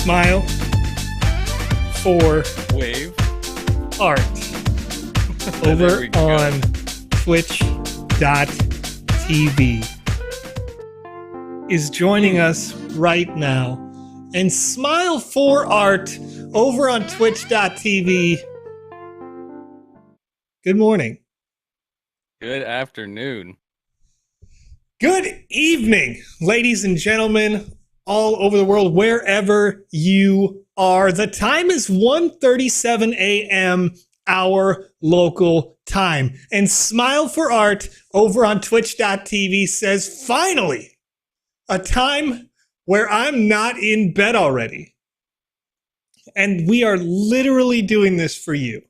Smile for Wave Art over on twitch.tv is joining us right now. And Smile for Art over on twitch.tv. Good morning. Good afternoon. Good evening, ladies and gentlemen, all over the world, wherever you are. The time is 1:37 a.m. our local time. And Smile for Art over on twitch.tv says, finally, a time where I'm not in bed already. And we are literally doing this for you.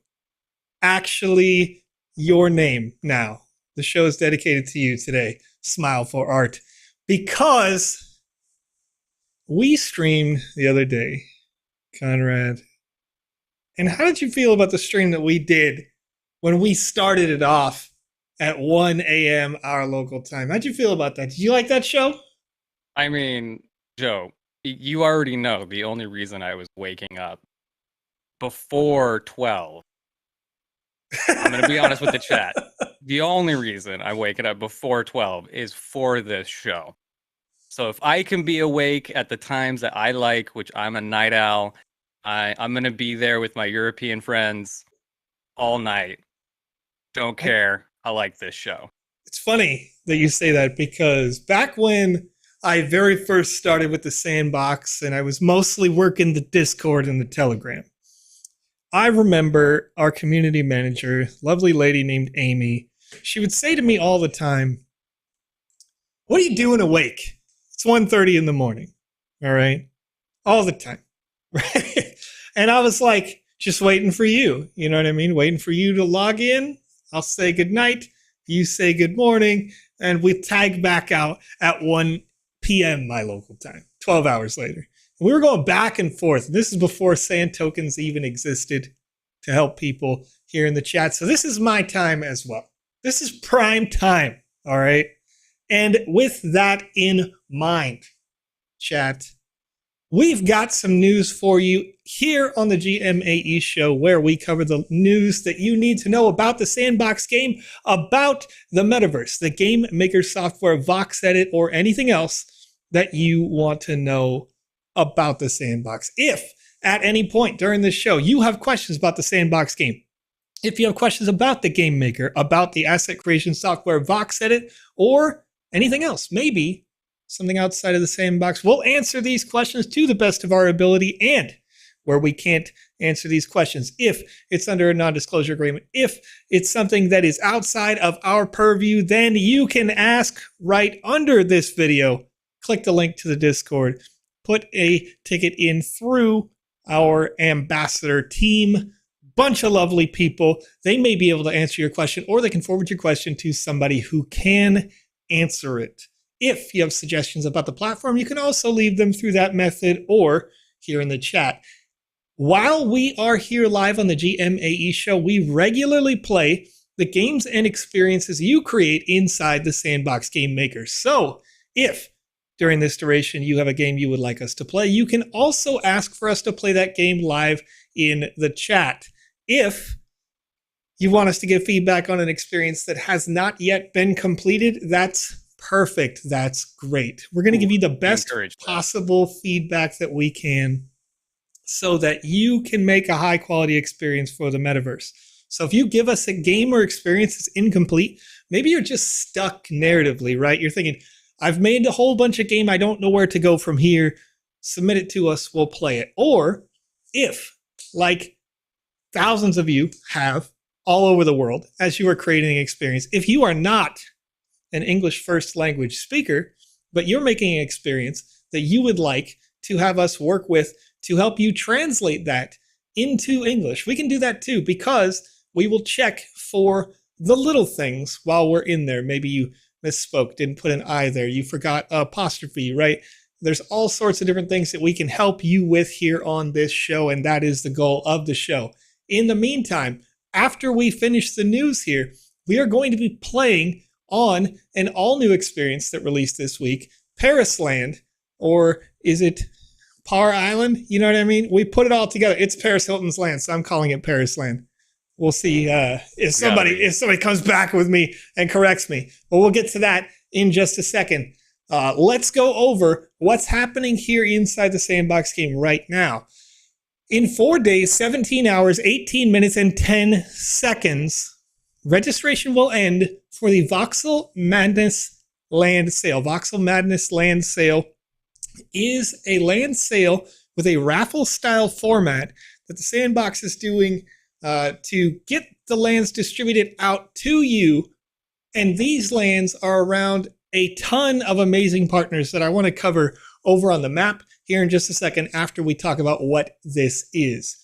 Actually, your name now. The show is dedicated to you today, Smile for Art, because we streamed the other day, Conrad. And how did you feel about the stream that we did when we started it off at 1 a.m. our local time? How'd you feel about that? Did you like that show? I mean, Joe, you already know the only reason I was waking up before 12. I'm going to be honest with the chat. The only reason I'm waking up before 12 is for this show. So if I can be awake at the times that I like, which I'm a night owl, I'm going to be there with my European friends all night. Don't care. I like this show. It's funny that you say that because back when I very first started with the Sandbox and I was mostly working the Discord and the Telegram, I remember our community manager, lovely lady named Amy, she would say to me all the time, "What are you doing awake? It's 1:30 in the morning." All right. All the time. Right. And I was like, just waiting for you. You know what I mean? Waiting for you to log in. I'll say good night. You say good morning. And we tag back out at 1 p.m. my local time, 12 hours later. And we were going back and forth. This is before sand tokens even existed to help people here in the chat. So this is my time as well. This is prime time. All right. And with that in mind, chat, we've got some news for you here on the GMAE Show, where we cover the news that you need to know about the Sandbox game, about the Metaverse, the Game Maker software, VoxEdit, or anything else that you want to know about the Sandbox. If at any point during this show you have questions about the Sandbox game, if you have questions about the Game Maker, about the asset creation software, VoxEdit, or anything else, maybe something outside of the Sandbox, we'll answer these questions to the best of our ability. And where we can't answer these questions, if it's under a non-disclosure agreement, if it's something that is outside of our purview, then you can ask right under this video. Click the link to the Discord, put a ticket in through our ambassador team. Bunch of lovely people. They may be able to answer your question, or they can forward your question to somebody who can answer it. If you have suggestions about the platform, you can also leave them through that method or here in the chat. While we are here live on the GMAE Show, we regularly play the games and experiences you create inside the Sandbox Game Maker. So if during this duration you have a game you would like us to play, you can also ask for us to play that game live in the chat. If you want us to give feedback on an experience that has not yet been completed, that's perfect. That's great. We're going to give you the best possible feedback that we can so that you can make a high quality experience for the Metaverse. So if you give us a game or experience that's incomplete, maybe you're just stuck narratively, right? You're thinking, I've made a whole bunch of game. I don't know where to go from here. Submit it to us. We'll play it. Or if, like thousands of you have all over the world, as you are creating an experience, if you are not an English first language speaker, but you're making an experience that you would like to have us work with to help you translate that into English, we can do that too, because we will check for the little things while we're in there. Maybe you misspoke, didn't put an I there, you forgot apostrophe, right? There's all sorts of different things that we can help you with here on this show, and that is the goal of the show. In the meantime, after we finish the news here, we are going to be playing on an all-new experience that released this week, Parisland, or is it Par Island, you know what I mean? We put it all together. It's Paris Hilton's land, so I'm calling it Parisland. We'll see if somebody comes back with me and corrects me. But we'll get to that in just a second. Let's go over what's happening here inside the Sandbox game right now. In 4 days, 17 hours, 18 minutes, and 10 seconds, registration will end for the Voxel Madness land sale. Voxel Madness land sale is a land sale with a raffle style format that the Sandbox is doing to get the lands distributed out to you. And these lands are around a ton of amazing partners that I want to cover over on the map here in just a second after we talk about what this is.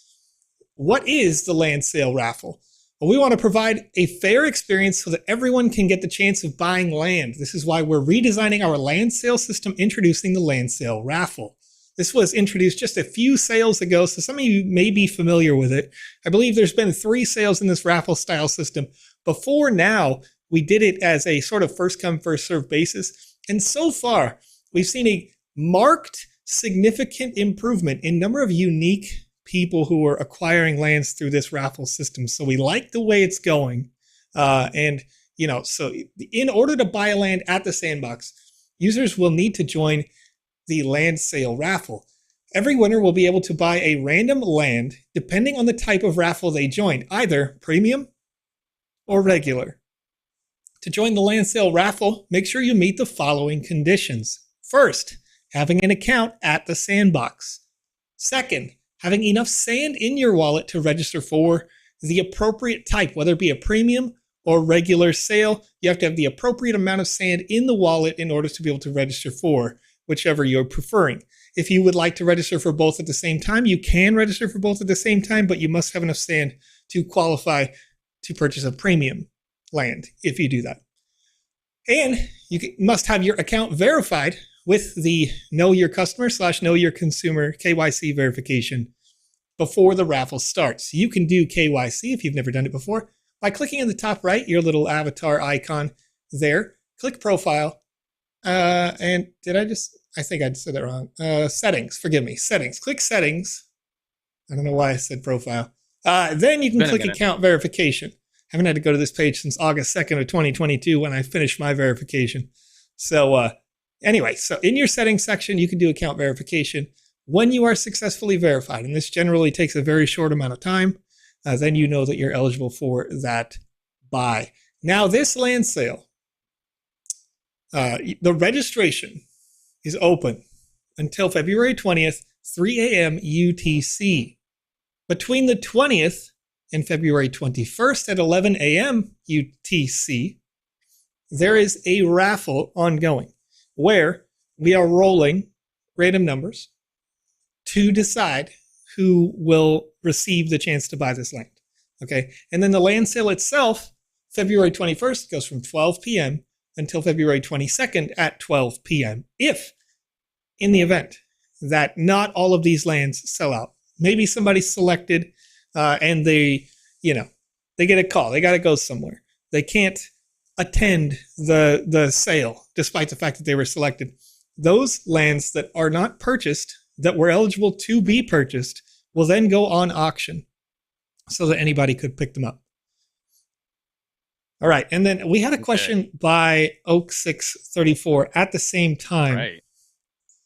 What is the land sale raffle? Well, we want to provide a fair experience so that everyone can get the chance of buying land. This is why we're redesigning our land sale system, introducing the land sale raffle. This was introduced just a few sales ago, so some of you may be familiar with it. I believe there's been 3 sales in this raffle style system. Before now, we did it as a sort of first come, first served basis. And so far, we've seen a marked, significant improvement in number of unique people who are acquiring lands through this raffle system. So we like the way it's going. So in order to buy a land at the Sandbox, users will need to join the land sale raffle. Every winner will be able to buy a random land depending on the type of raffle they joined, either premium or regular. To join the land sale raffle, make sure you meet the following conditions. First, having an account at the Sandbox. Second, having enough sand in your wallet to register for the appropriate type, whether it be a premium or regular sale. You have to have the appropriate amount of sand in the wallet in order to be able to register for whichever you're preferring. If you would like to register for both at the same time, you can register for both at the same time, but you must have enough sand to qualify to purchase a premium land if you do that. And you must have your account verified with the Know Your Customer / Know Your Consumer KYC verification before the raffle starts. You can do KYC if you've never done it before by clicking in the top right, your little avatar icon there. Click Profile. And I think I said that wrong. Settings, forgive me. Settings. Click Settings. I don't know why I said Profile. Then you can click Account Verification. I haven't had to go to this page since August 2nd of 2022 when I finished my verification. So anyway, so in your settings section, you can do account verification when you are successfully verified. And this generally takes a very short amount of time. Then you know that you're eligible for that buy. Now, this land sale, the registration is open until February 20th, 3 a.m. UTC. Between the 20th and February 21st at 11 a.m. UTC, there is a raffle ongoing where we are rolling random numbers to decide who will receive the chance to buy this land. Okay. And then the land sale itself, February 21st, goes from 12 p.m. until February 22nd at 12 p.m. If, in the event that not all of these lands sell out, maybe somebody's selected and they get a call. They got to go somewhere. They can't attend the sale despite the fact that they were selected. Those lands that are not purchased, that were eligible to be purchased, will then go on auction so that anybody could pick them up. All right. And then we had a question by Oak634 at the same time. Right.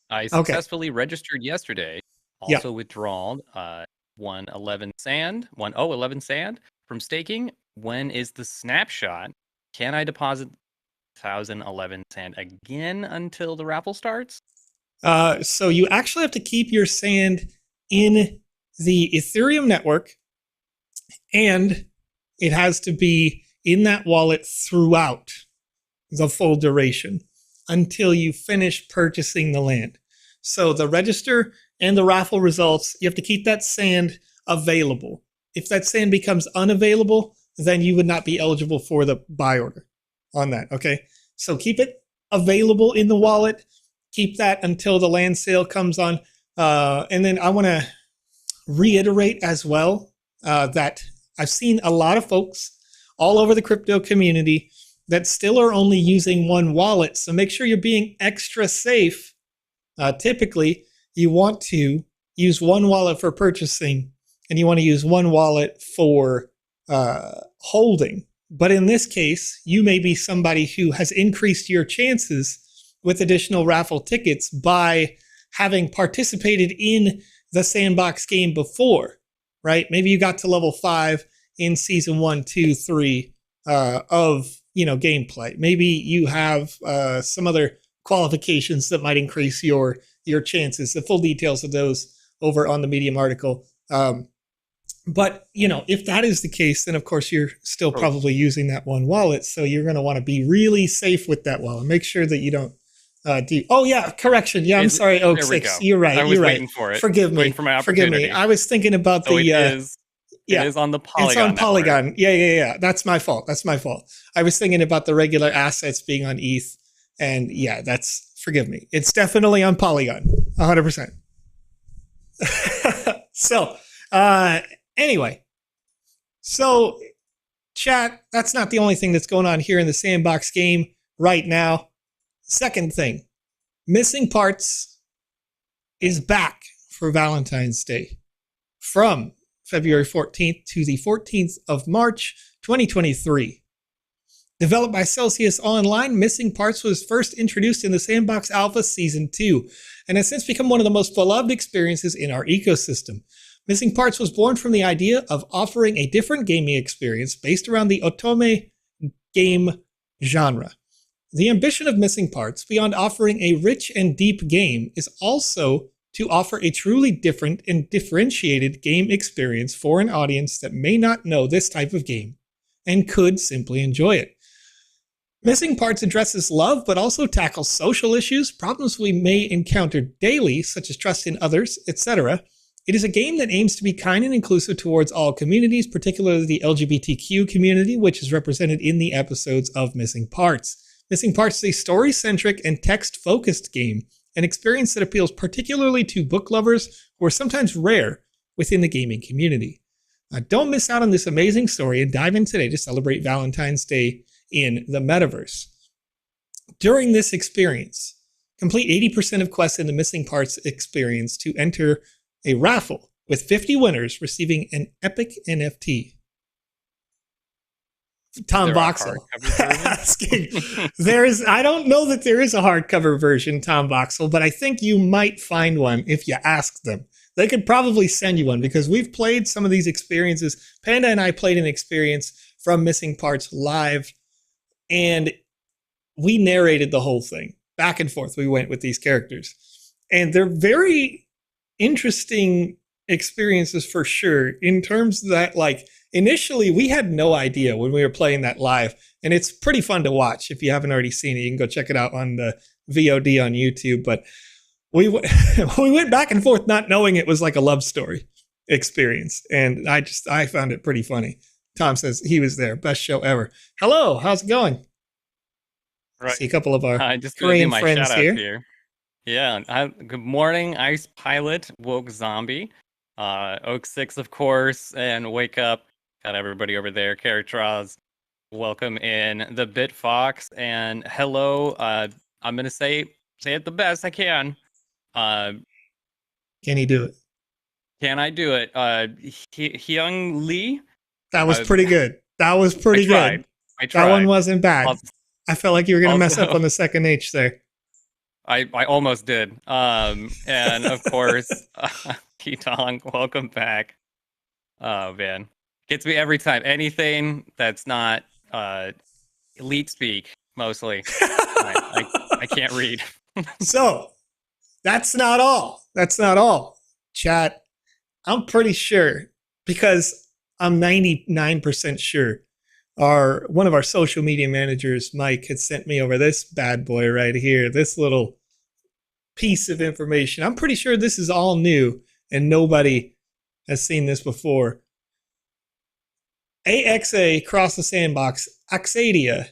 I successfully registered yesterday. Also withdrawn 111 sand from staking. When is the snapshot? Can I deposit 1,011 sand again until the raffle starts? So you actually have to keep your sand in the Ethereum network, and it has to be in that wallet throughout the full duration until you finish purchasing the land. So the register and the raffle results, you have to keep that sand available. If that sand becomes unavailable, then you would not be eligible for the buy order on that, okay? So keep it available in the wallet. Keep that until the land sale comes on. And then I want to reiterate as well that I've seen a lot of folks all over the crypto community that still are only using one wallet. So make sure you're being extra safe. Typically, you want to use one wallet for purchasing and you want to use one wallet for holding. But in this case, you may be somebody who has increased your chances with additional raffle tickets by having participated in the Sandbox game before, right? Maybe you got to level 5 in season 1, 2, 3 of gameplay. Maybe you have some other qualifications that might increase your chances. The full details of those over on the Medium article. But if that is the case, then of course you're still probably using that one wallet. So you're going to want to be really safe with that wallet. Make sure that you don't do. Oh yeah, correction. Yeah, I'm sorry. Oak 6. You're right. I was waiting for it. Forgive me. Forgive me. I was thinking about It is on the Polygon. It's on Polygon. Yeah. That's my fault. I was thinking about the regular assets being on ETH, and yeah, forgive me. It's definitely on Polygon, 100%. So, anyway, so chat, that's not the only thing that's going on here in the Sandbox game right now. Second thing, Missing Parts is back for Valentine's Day from February 14th to the 14th of March, 2023. Developed by Celsius Online, Missing Parts was first introduced in the Sandbox Alpha Season 2 and has since become one of the most beloved experiences in our ecosystem. Missing Parts was born from the idea of offering a different gaming experience based around the otome game genre. The ambition of Missing Parts, beyond offering a rich and deep game, is also to offer a truly different and differentiated game experience for an audience that may not know this type of game and could simply enjoy it. Missing Parts addresses love, but also tackles social issues, problems we may encounter daily, such as trust in others, etc. It is a game that aims to be kind and inclusive towards all communities, particularly the LGBTQ community, which is represented in the episodes of Missing Parts. Missing Parts is a story-centric and text-focused game, an experience that appeals particularly to book lovers who are sometimes rare within the gaming community. Don't miss out on this amazing story and dive in today to celebrate Valentine's Day in the Metaverse. During this experience, complete 80% of quests in the Missing Parts experience to enter a raffle, with 50 winners receiving an epic NFT. Tom Voxel asking, I don't know that there is a hardcover version, Tom Voxel, but I think you might find one if you ask them. They could probably send you one because we've played some of these experiences. Panda and I played an experience from Missing Parts live, and we narrated the whole thing. Back and forth we went with these characters. And they're very interesting experiences for sure, in terms that, like, initially we had no idea when we were playing that live, and it's pretty fun to watch. If you haven't already seen it, you can go check it out on the VOD on YouTube. But we went back and forth not knowing it was like a love story experience, and I found it pretty funny. Tom says he was there. Best show ever. Hello, how's it going? Right. See a couple of our Korean friends here. Yeah. Good morning, Ice Pilot, Woke Zombie, Oak 6, of course, and Wake Up. Got everybody over there. Caratraz, welcome in. The Bit Fox, and hello. I'm gonna say it the best I can. Can he do it? Can I do it? Hyung Lee. That was pretty good. That was pretty good. I tried. That one wasn't bad. I felt like you were gonna mess up on the second H there. I almost did. And of course, Kitong, welcome back. Oh man, gets me every time. Anything that's not elite speak, mostly. I can't read. So that's not all. Chat, I'm pretty sure, because I'm 99% sure one of our social media managers, Mike, had sent me over this bad boy right here, this little piece of information. I'm pretty sure this is all new and nobody has seen this before. AXA Cross the Sandbox, Axadia,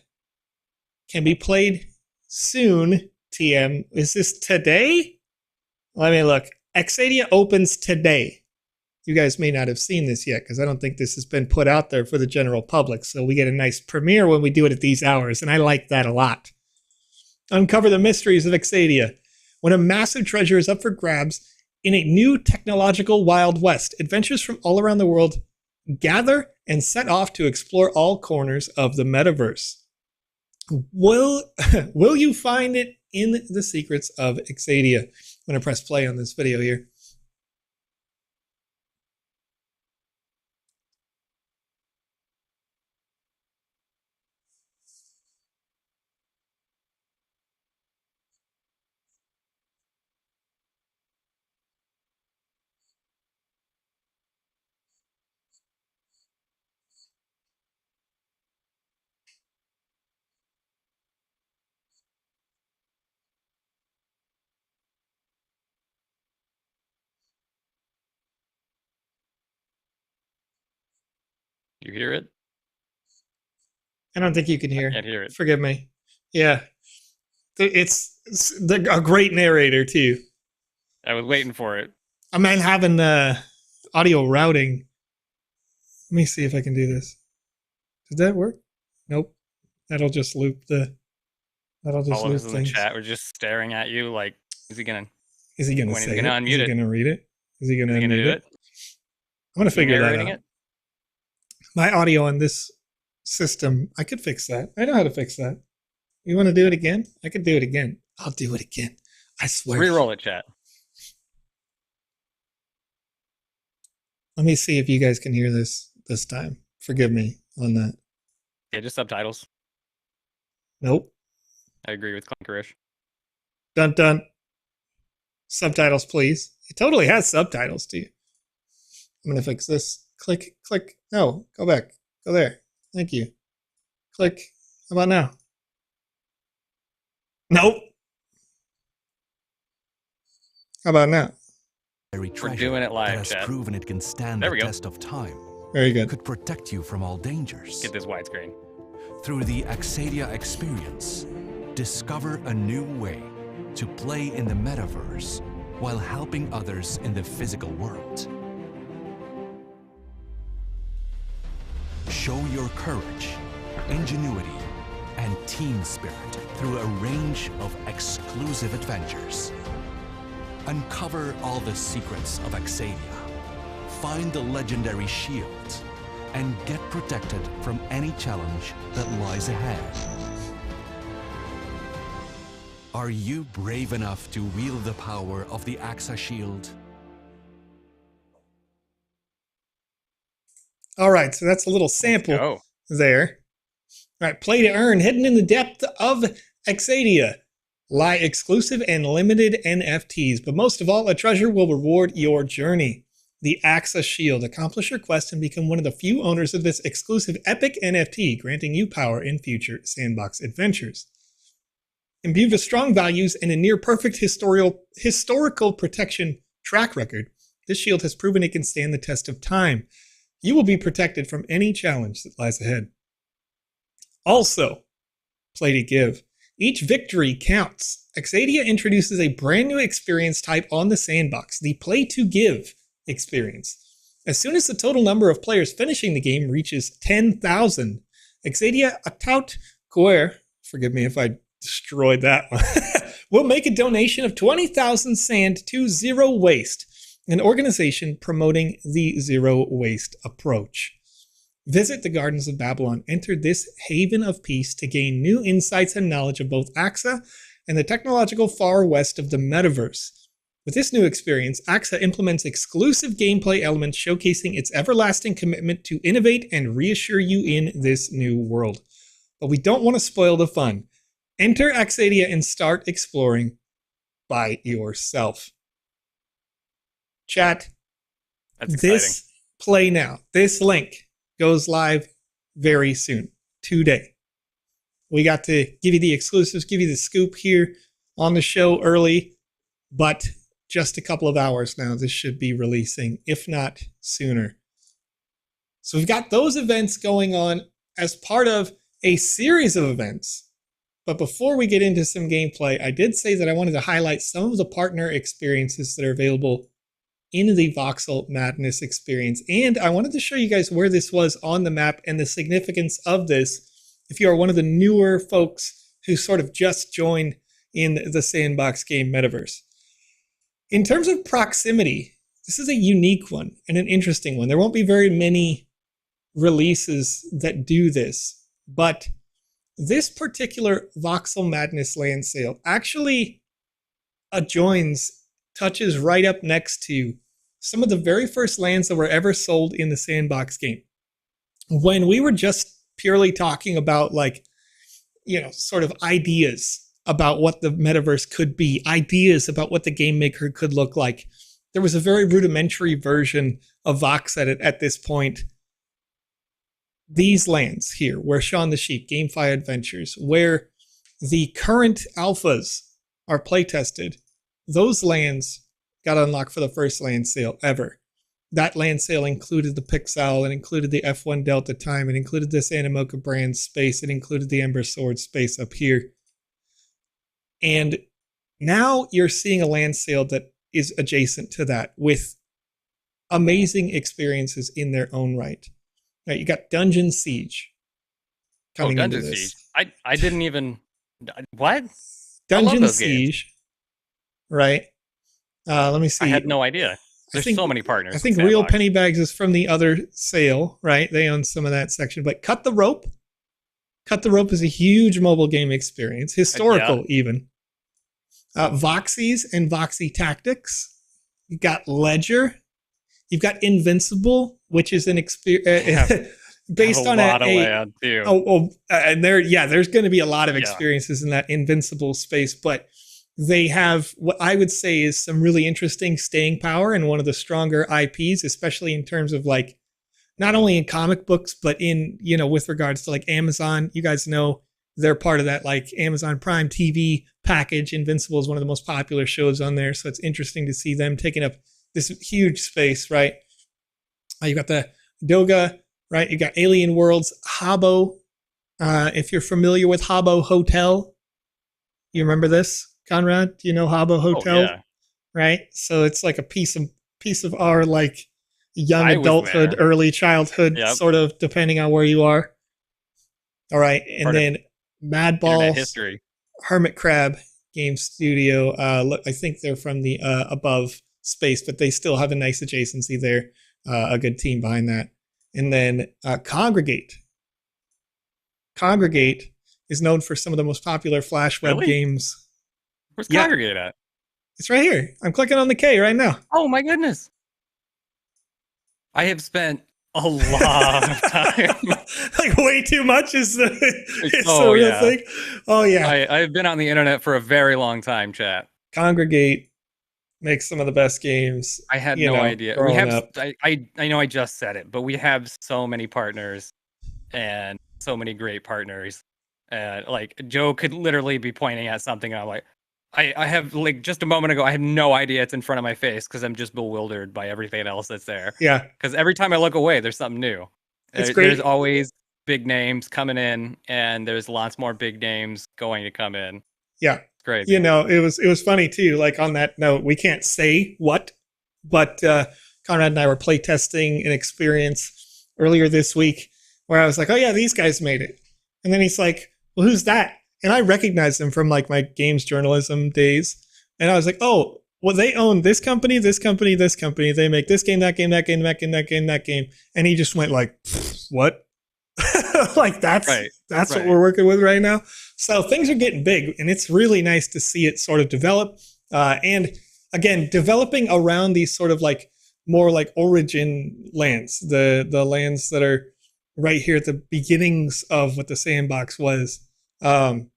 can be played soon. TM, is this today? Let me look. Axadia opens today. You guys may not have seen this yet because I don't think this has been put out there for the general public. So we get a nice premiere when we do it at these hours, and I like that a lot. Uncover the mysteries of Axadia. When a massive treasure is up for grabs, In a new technological Wild West, adventurers from all around the world gather and set off to explore all corners of the metaverse. Will you find it in the secrets of Exadia? I'm going to press play on this video here. You hear it? I don't think you can hear. I can't hear it. Forgive me. Yeah. It's a great narrator, too. I was waiting for it. I mean, having audio routing. Let me see if I can do this. Does that work? Nope. That'll just loop the. That'll just All of loop us in the things. chat were just staring at you like, is he gonna say When is he gonna it? unmute Is he it? gonna read it? Is he gonna do unmute it? I'm gonna figure that Narrating out. it? My audio on this system, I could fix that. I know how to fix that. You want to do it again? I could do it again. I'll do it again. I swear. Reroll it, chat. Let me see if you guys can hear this time. Forgive me on that. Yeah, just subtitles. Nope. I agree with Clunkerish. Dun dun. Subtitles, please. It totally has subtitles, too. I'm gonna fix this. Click, click. No, go back. Go there. Thank you. Click. How about now? Nope. How about now? We're doing it live, has chat. proven it can stand There the we go. test of time. Very good. Could protect you from all dangers. Get this widescreen. Through the Exadia experience, discover a new way to play in the metaverse while helping others in the physical world. Show your courage, ingenuity, and team spirit through a range of exclusive adventures. Uncover all the secrets of Exadia, find the legendary shield, and get protected from any challenge that lies ahead. Are you brave enough to wield the power of the AXA shield? All right, so that's a little sample Go. there. All right, play to earn, hidden in the depth of Exadia. Lie exclusive and limited NFTs, but most of all, a treasure will reward your journey. The AXA Shield. Accomplish your quest and become one of the few owners of this exclusive epic NFT, granting you power in future Sandbox adventures. Imbued with strong values and a near-perfect historical protection track record, this shield has proven it can stand the test of time. You will be protected from any challenge that lies ahead. Also, play to give. Each victory counts. Exadia introduces a brand new experience type on the Sandbox, the Play to Give experience. As soon as the total number of players finishing the game reaches 10,000, Exadia Atout Coeur, forgive me if I destroyed that one, will make a donation of 20,000 sand to Zero Waste, an organization promoting the zero waste approach. Visit the Gardens of Babylon, enter this haven of peace to gain new insights and knowledge of both AXA and the technological far west of the metaverse. With this new experience, AXA implements exclusive gameplay elements showcasing its everlasting commitment to innovate and reassure you in this new world. But we don't want to spoil the fun. Enter Exadia and start exploring by yourself. Chat, That's exciting. this play now, this link goes live very soon, today. We got to give you the exclusives, give you the scoop here on the show early, but just a couple of hours now, this should be releasing, if not sooner. So we've got those events going on as part of a series of events. But before we get into some gameplay, I did say that I wanted to highlight some of the partner experiences that are available in the Voxel Madness experience. And I wanted to show you guys where this was on the map and the significance of this if you are one of the newer folks who sort of just joined in the Sandbox Game Metaverse. In terms of proximity, this is a unique one and an interesting one. There won't be very many releases that do this, but this particular Voxel Madness land sale actually touches right up next to some of the very first lands that were ever sold in the Sandbox game. When we were just purely talking about sort of ideas about what the metaverse could be, ideas about what the game maker could look like, there was a very rudimentary version of VoxEdit at this point. These lands here, where Shaun the Sheep, GameFi Adventures, where the current alphas are playtested, those lands got unlocked for the first land sale ever. That land sale included the Pixel, it included the F1 Delta time, it included this Animoca brand space, it included the Ember Sword space up here. And now you're seeing a land sale that is adjacent to that with amazing experiences in their own right. Right, you got Dungeon Siege coming into this. Siege. I didn't even... What? Dungeon Siege, games. Right? Let me see. I had no idea. There's so many partners. I think Real Pennybags is from the other sale, right? They own some of that section. But Cut the Rope. Cut the Rope is a huge mobile game experience, historical even. Voxies and Voxy Tactics. You got Ledger. You've got Invincible, which is an experience based on a land too. And there's going to be a lot of experiences in that Invincible space, but they have what I would say is some really interesting staying power and one of the stronger IPs, especially in terms of like not only in comic books, but in, with regards to like Amazon. You guys know they're part of that like Amazon Prime TV package. Invincible is one of the most popular shows on there, so it's interesting to see them taking up this huge space, right? You got the Doga, right? You got Alien Worlds, Habbo. If you're familiar with Habbo Hotel, you remember this, Conrad? Do you know Habbo Hotel? Oh, yeah. Right? So it's like a piece of our like young adulthood, early childhood, sort of, depending on where you are. All right, and then Madballs, history, Hermit Crab Game Studio. I think they're from the above space, but they still have a nice adjacency there. A good team behind that. And then Congregate. Congregate is known for some of the most popular Flash web games. Where's Congregate at? It's right here. I'm clicking on the K right now. Oh my goodness. I have spent a lot of time. Like way too much is the real thing. Oh yeah. I've been on the internet for a very long time, chat. Congregate makes some of the best games. I had no idea. We have I know I just said it, but we have so many partners and so many great partners. And like Joe could literally be pointing at something and I'm like, I have like just a moment ago, I have no idea it's in front of my face because I'm just bewildered by everything else that's there. Yeah. Because every time I look away, there's something new. It's great. There's always big names coming in, and there's lots more big names going to come in. Yeah. It's great. It was funny too. Like on that note, we can't say what, but Conrad and I were playtesting an experience earlier this week where I was like, oh yeah, these guys made it. And then he's like, well, who's that? And I recognized them from like my games journalism days. And I was like, oh, well, they own this company, this company, this company. They make this game, that game, that game, that game, that game, that game. And he just went like, what? Like that's what we're working with right now. So things are getting big, and it's really nice to see it sort of develop. And again, developing around these sort of like more like origin lands, the lands that are right here at the beginnings of what the Sandbox was. And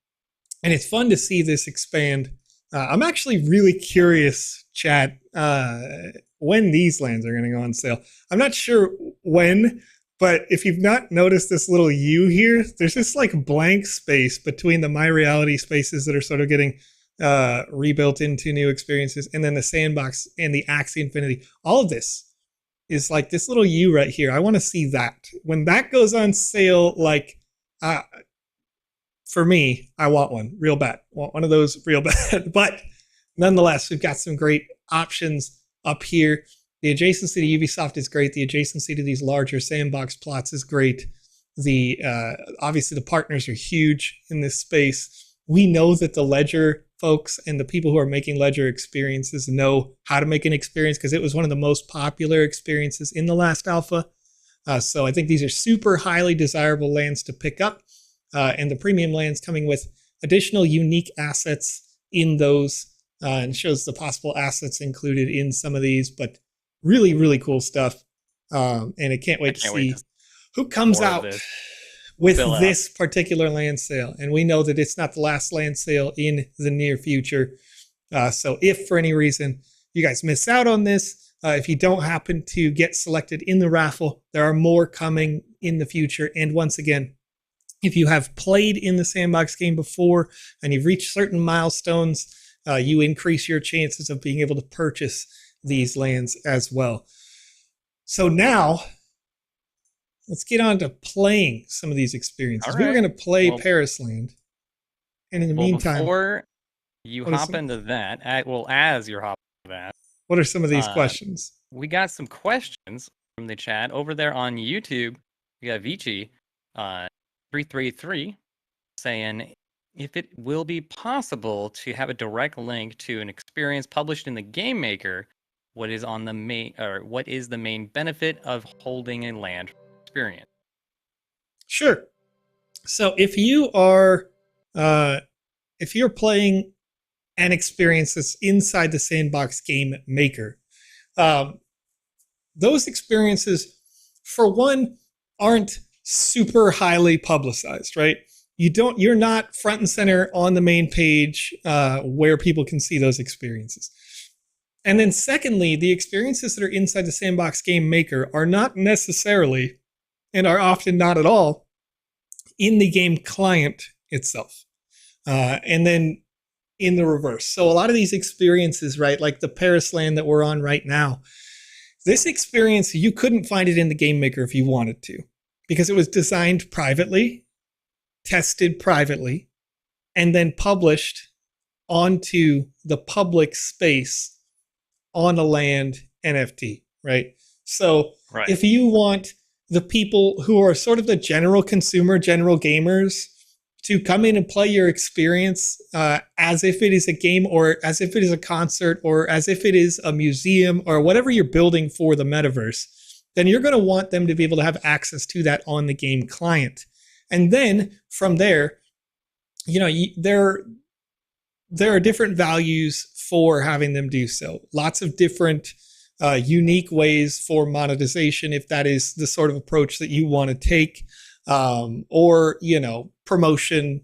it's fun to see this expand. I'm actually really curious, Chad, when these lands are going to go on sale. I'm not sure when, but if you've not noticed this little U here, there's this like blank space between the My Reality spaces that are sort of getting rebuilt into new experiences, and then the Sandbox and the Axie Infinity. All of this is like this little U right here. I want to see that. When that goes on sale, like... for me, I want one real bad. I want one of those real bad. But nonetheless, we've got some great options up here. The adjacency to Ubisoft is great. The adjacency to these larger sandbox plots is great. The obviously the partners are huge in this space. We know that the Ledger folks and the people who are making Ledger experiences know how to make an experience, because it was one of the most popular experiences in the last alpha. So I think these are super highly desirable lands to pick up, and the premium lands coming with additional unique assets in those, and shows the possible assets included in some of these, but really, really cool stuff. And I can't wait to see who comes out with this particular land sale. And we know that it's not the last land sale in the near future. So if for any reason you guys miss out on this, if you don't happen to get selected in the raffle, there are more coming in the future. And once again, if you have played in the Sandbox game before and you've reached certain milestones, you increase your chances of being able to purchase these lands as well. So now, let's get on to playing some of these experiences. Right. We're going to play Parisland. And in the meantime, before you hop into that, as you're hopping into that, what are some of these questions? We got some questions from the chat over there on YouTube. We got Vici 333 saying if it will be possible to have a direct link to an experience published in the Game Maker, what is the main benefit of holding a land experience? Sure. So if you are if you're playing an experience that's inside the Sandbox Game Maker, those experiences, for one, aren't super highly publicized, right? You're not front and center on the main page where people can see those experiences. And then secondly, the experiences that are inside the Sandbox Game Maker are not necessarily, and are often not at all, in the game client itself. And then in the reverse. So a lot of these experiences, right, like the Parisland that we're on right now, this experience, you couldn't find it in the Game Maker if you wanted to, because it was designed privately, tested privately, and then published onto the public space on a land NFT, right? So if you want the people who are sort of the general consumer, general gamers, to come in and play your experience as if it is a game, or as if it is a concert, or as if it is a museum, or whatever you're building for the metaverse, then you're going to want them to be able to have access to that on the game client. And then from there, there are different values for having them do so. Lots of different unique ways for monetization, if that is the sort of approach that you want to take, or, promotion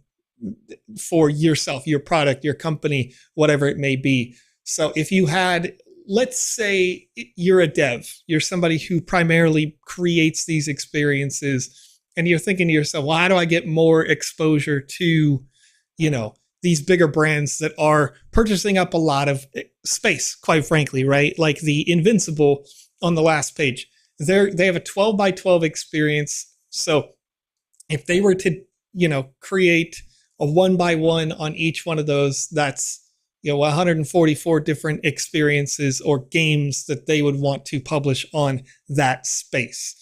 for yourself, your product, your company, whatever it may be. So if you had, let's say you're a dev, you're somebody who primarily creates these experiences, and you're thinking to yourself, well, how do I get more exposure to, these bigger brands that are purchasing up a lot of space, quite frankly, right? Like the Invincible on the last page. They have a 12 by 12 experience. So if they were to, create a 1 by 1 on each one of those, that's, 144 different experiences or games that they would want to publish on that space.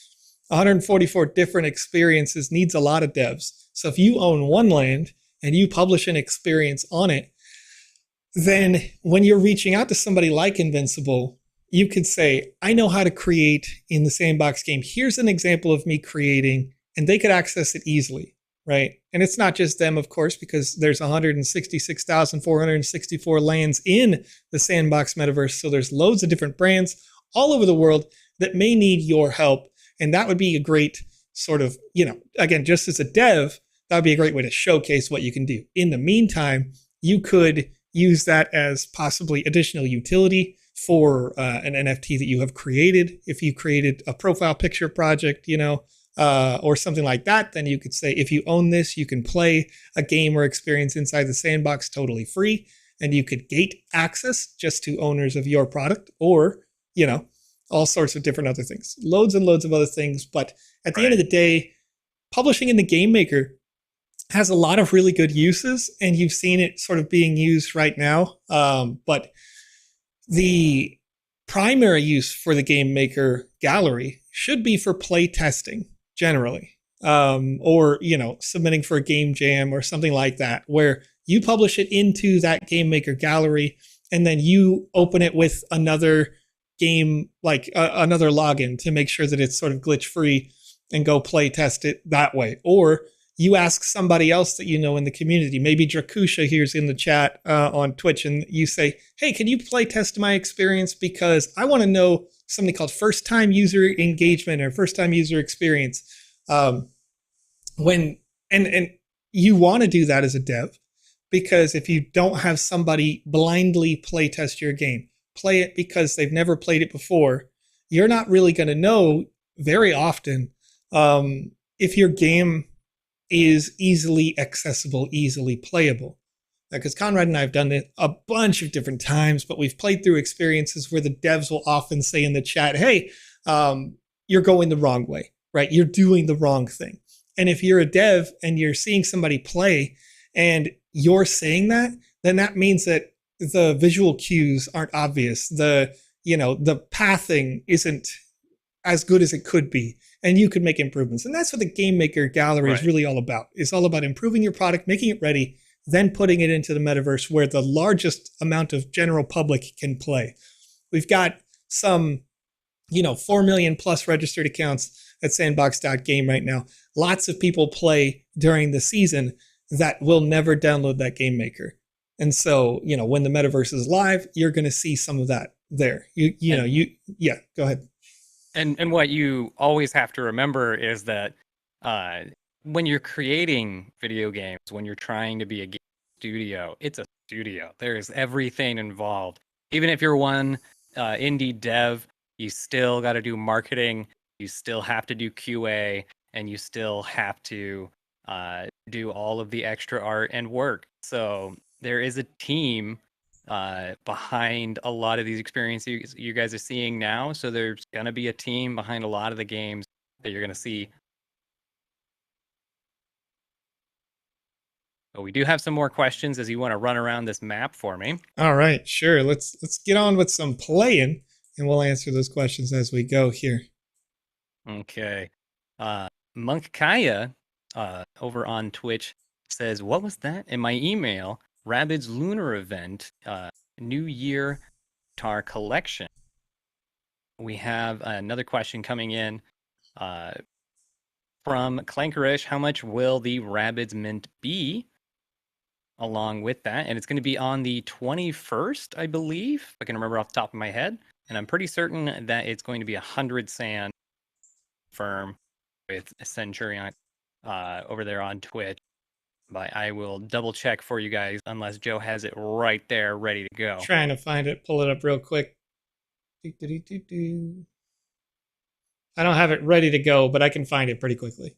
144 different experiences needs a lot of devs. So if you own one land and you publish an experience on it, then when you're reaching out to somebody like Invincible, you could say, I know how to create in the Sandbox game. Here's an example of me creating, and they could access it easily, right? And it's not just them, of course, because there's 166,464 lands in the Sandbox Metaverse. So there's loads of different brands all over the world that may need your help. And that would be a great sort of, again, just as a dev, that would be a great way to showcase what you can do. In the meantime, you could use that as possibly additional utility for an NFT that you have created. If you created a profile picture project, or something like that, then you could say, if you own this, you can play a game or experience inside the Sandbox totally free, and you could gate access just to owners of your product, or, all sorts of different other things. Loads and loads of other things. But at the end of the day, publishing in the Game Maker has a lot of really good uses, and you've seen it sort of being used right now. But the primary use for the Game Maker gallery should be for play testing generally, or, submitting for a game jam or something like that, where you publish it into that Game Maker gallery, and then you open it with another game, like another login, to make sure that it's sort of glitch free, and go play test it that way. Or you ask somebody else that you know in the community. Maybe Drakusha here's in the chat on Twitch, and you say, hey, can you play test my experience? Because I want to know something called first time user engagement or first time user experience. And you want to do that as a dev, because if you don't have somebody blindly play test your game, play it because they've never played it before, you're not really going to know very often if your game is easily accessible, easily playable. Because Conrad and I have done it a bunch of different times, but we've played through experiences where the devs will often say in the chat, hey, you're going the wrong way, right? You're doing the wrong thing. And if you're a dev and you're seeing somebody play and you're saying that, then that means that the visual cues aren't obvious. The pathing isn't as good as it could be, and you could make improvements. And that's what the Game Maker gallery is really all about. It's all about improving your product, making it ready, then putting it into the metaverse where the largest amount of general public can play. We've got some, 4 million plus registered accounts at sandbox.game right now. Lots of people play during the season that will never download that Game Maker. And so, when the metaverse is live, you're going to see some of that there. Go ahead. And what you always have to remember is that when you're creating video games, when you're trying to be a game studio, it's a studio. There's everything involved. Even if you're one indie dev, you still got to do marketing, you still have to do QA, and you still have to do all of the extra art and work. So there is a team behind a lot of these experiences you guys are seeing now. So there's going to be a team behind a lot of the games that you're going to see. But we do have some more questions as you want to run around this map for me. All right, sure. Let's get on with some playing, and we'll answer those questions as we go here. Okay. Monk Kaya over on Twitch says, what was that? In my email, Rabbids Lunar Event, New Year Tar Collection. We have another question coming in from Clankerish. How much will the Rabbids Mint be along with that? And it's going to be on the 21st, I believe, if I can remember off the top of my head. And I'm pretty certain that it's going to be 100 sand firm with Centurion over there on Twitch. But I will double check for you guys unless Joe has it right there ready to go. Trying to find it, pull it up real quick. I don't have it ready to go, but I can find it pretty quickly.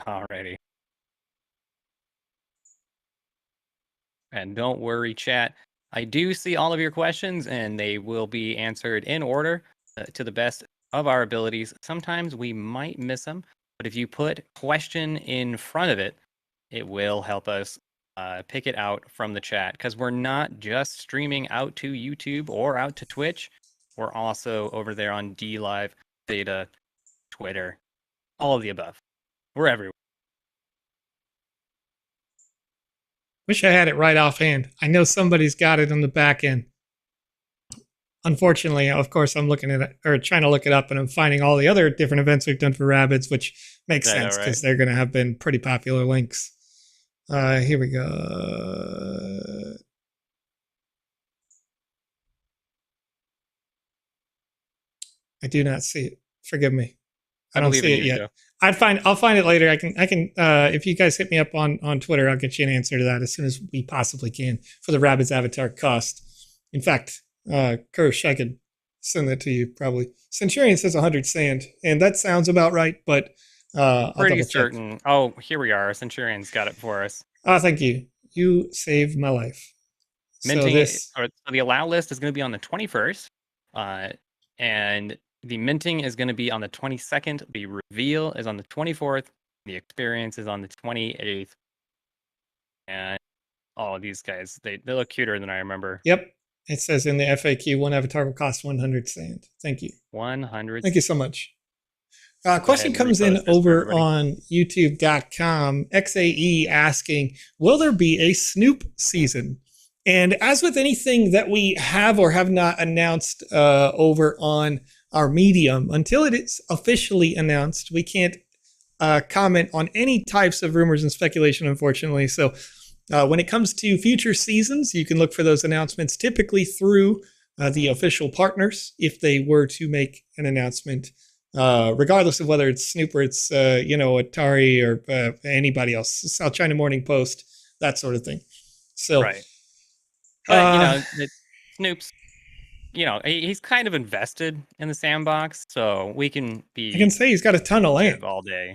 Alrighty. And don't worry, chat. I do see all of your questions, and they will be answered in order to the best of our abilities. Sometimes we might miss them, but if you put question in front of it, it will help us pick it out from the chat, because we're not just streaming out to YouTube or out to Twitch. We're also over there on DLive, Theta, Twitter, all of the above. We're everywhere. Wish I had it right offhand. I know somebody's got it on the back end. Unfortunately, of course, I'm looking at it, or trying to look it up, and I'm finding all the other different events we've done for Rabbids, which makes sense because they're going to have been pretty popular links. Here we go. I do not see it. Forgive me. I don't see it yet. Joe. I'll find it later. I can if you guys hit me up on Twitter, I'll get you an answer to that as soon as we possibly can for the Rabbids avatar cost. In fact, Kirsch, I could send that to you probably. Centurion says 100 sand, and that sounds about right, but pretty certain. Oh, here we are. Centurion's got it for us. Oh, thank you. You saved my life. Minting, so the allow list is going to be on the 21st, and the minting is going to be on the 22nd. The reveal is on the 24th. The experience is on the 28th. And all of these guys, they look cuter than I remember. Yep. It says in the FAQ, one avatar will cost 100 sand. Thank you. 100. Thank you so much. Question comes in over on youtube.com. XAE asking, will there be a Snoop season? And as with anything that we have or have not announced over on our medium, until it is officially announced, we can't comment on any types of rumors and speculation, unfortunately. So when it comes to future seasons, you can look for those announcements typically through the official partners if they were to make an announcement, regardless of whether it's Snoop or it's Atari or anybody else, South China Morning Post, that sort of thing. So, right. But, Snoop's, he's kind of invested in the sandbox, so we can be. I can say he's got a ton of land all day.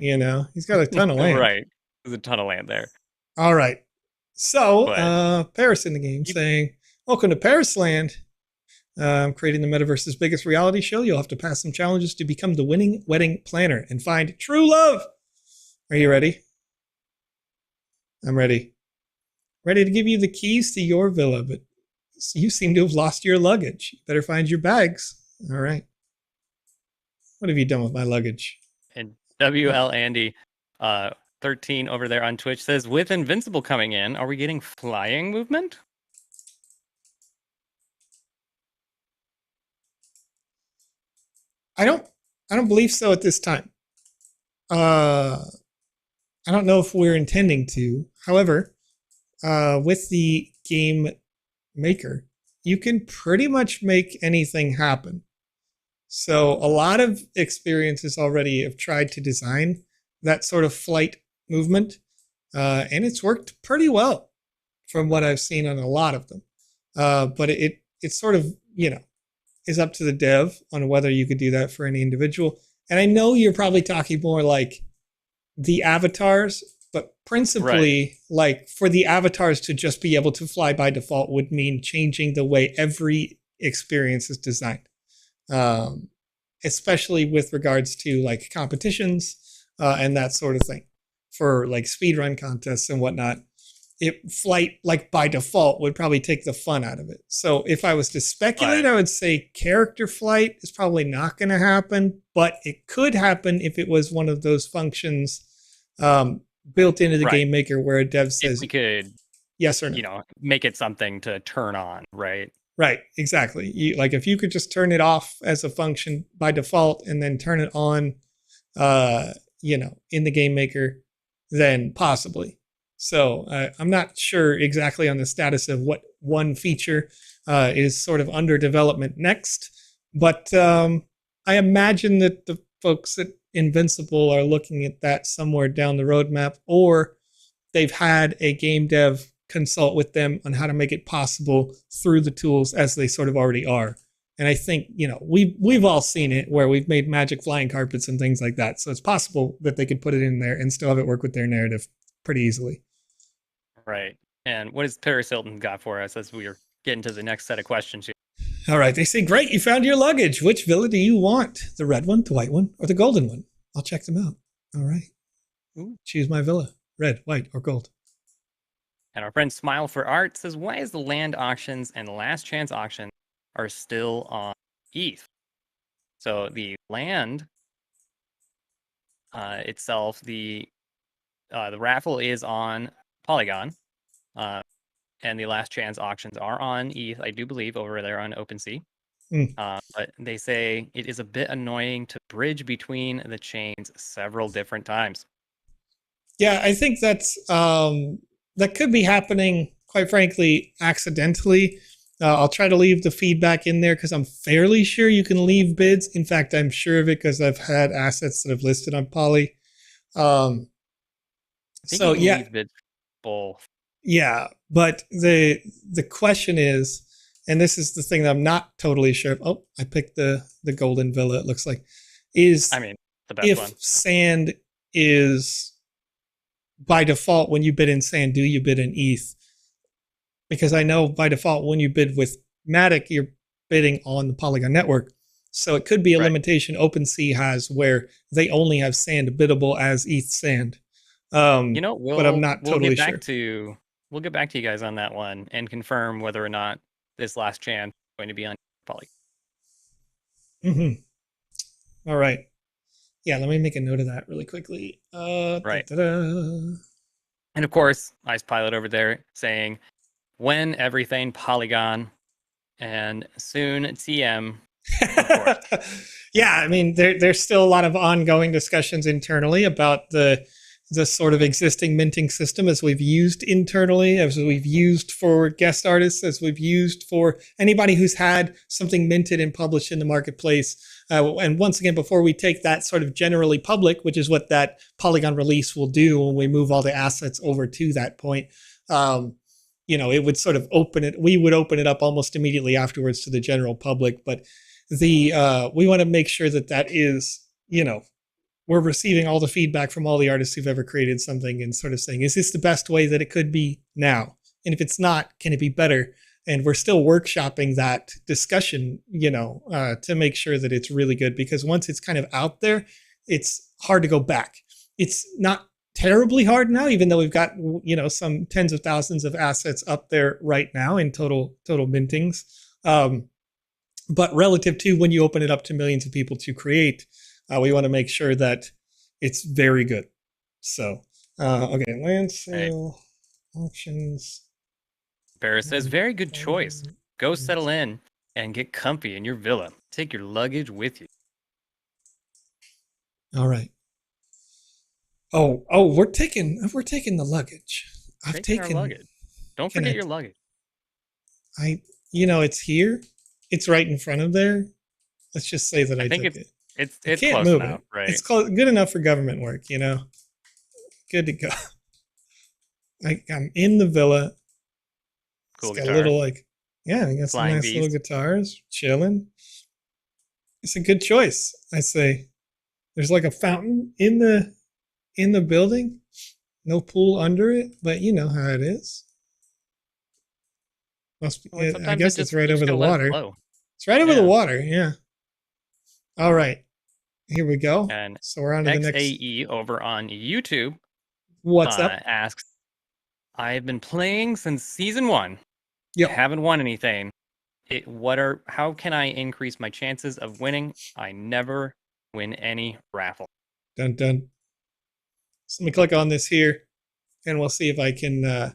He's got a ton of land. Right. There's a ton of land there. All right. So, Paris in the game saying, welcome to Parisland. I'm creating the Metaverse's biggest reality show. You'll have to pass some challenges to become the winning wedding planner and find true love. Are you ready? I'm ready. Ready to give you the keys to your villa, but you seem to have lost your luggage. You better find your bags. All right. What have you done with my luggage? And WL Andy 13 over there on Twitch says, with Invincible coming in, are we getting flying movement? I don't believe so at this time. I don't know if we're intending to. However, with the Game Maker, you can pretty much make anything happen. So a lot of experiences already have tried to design that sort of flight movement, and it's worked pretty well from what I've seen on a lot of them. But it sort of, is up to the dev on whether you could do that for any individual. And I know you're probably talking more like the avatars, but principally, like for the avatars to just be able to fly by default would mean changing the way every experience is designed, especially with regards to like competitions and that sort of thing. For like speedrun contests and whatnot, flight like by default would probably take the fun out of it. So if I was to speculate, I would say character flight is probably not going to happen, but it could happen if it was one of those functions built into the game maker where a dev says, if we could, yes or no, make it something to turn on, right? Right, exactly. If you could just turn it off as a function by default and then turn it on, in the game maker, then possibly. So I'm not sure exactly on the status of what one feature is sort of under development next, but I imagine that the folks at Invincible are looking at that somewhere down the roadmap, or they've had a game dev consult with them on how to make it possible through the tools as they sort of already are. And I think, we've all seen it where we've made magic flying carpets and things like that. So it's possible that they could put it in there and still have it work with their narrative pretty easily. Right. And what has Paris Hilton got for us as we are getting to the next set of questions here? All right. They say, great, you found your luggage. Which villa do you want? The red one, the white one, or the golden one? I'll check them out. All right. Ooh. Choose my villa. Red, white, or gold. And our friend Smile for Art says, why is the land auctions and the last chance auction are still on ETH? So the land itself, the raffle is on Polygon, and the last chance auctions are on ETH, I do believe, over there on OpenSea. But they say it is a bit annoying to bridge between the chains several different times. Yeah, I think that's that could be happening, quite frankly, accidentally. I'll try to leave the feedback in there because I'm fairly sure you can leave bids. In fact, I'm sure of it because I've had assets that have listed on Poly. Leave bids both. Yeah, but the question is, and this is the thing that I'm not totally sure of. Oh, I picked the golden villa. It looks like the best if one. sand is by default when you bid in sand, do you bid in ETH? Because I know by default when you bid with Matic, you're bidding on the Polygon network. So it could be a limitation OpenSea has where they only have sand biddable as ETH sand. But I'm not totally sure. We'll get back to you guys on that one and confirm whether or not this last chance is going to be on Poly. All right. Yeah, let me make a note of that really quickly. Right. Da-da-da. And of course, Ice Pilot over there saying, when everything Polygon and soon TM, of course. Yeah, I mean, there's still a lot of ongoing discussions internally about the sort of existing minting system as we've used internally, as we've used for guest artists, as we've used for anybody who's had something minted and published in the marketplace. And once again, before we take that sort of generally public, which is what that Polygon release will do when we move all the assets over to that point, it would sort of open it. We would open it up almost immediately afterwards to the general public. But we want to make sure that is, we're receiving all the feedback from all the artists who've ever created something and sort of saying, is this the best way that it could be now? And if it's not, can it be better? And we're still workshopping that discussion, to make sure that it's really good, because once it's kind of out there, it's hard to go back. It's not terribly hard now, even though we've got, some tens of thousands of assets up there right now in total mintings. But relative to when you open it up to millions of people to create, we want to make sure that it's very good. So, okay, land sale, auctions. Barris says, very good choice. Go settle in and get comfy in your villa. Take your luggage with you. All right. Oh, we're taking the luggage. I've taken our luggage. Don't forget your luggage. It's here. It's right in front of there. Let's just say that I took it. It's close enough, right? It's good enough for government work, Good to go. I'm in the villa. Cool it's got guitar. a little I got some Flying nice beast. little guitars, chilling. It's a good choice. I say. There's like a fountain in the building. No pool under it, but you know how it is. Must be. I guess it's right over the water. It's right over the water. Yeah. All right. Here we go. And so we're on to the next. XAE over on YouTube. What's up? Asks, I've been playing since season 1. Yep. Haven't won anything. How can I increase my chances of winning? I never win any raffle. Dun dun. So let me click on this here, and we'll see if I can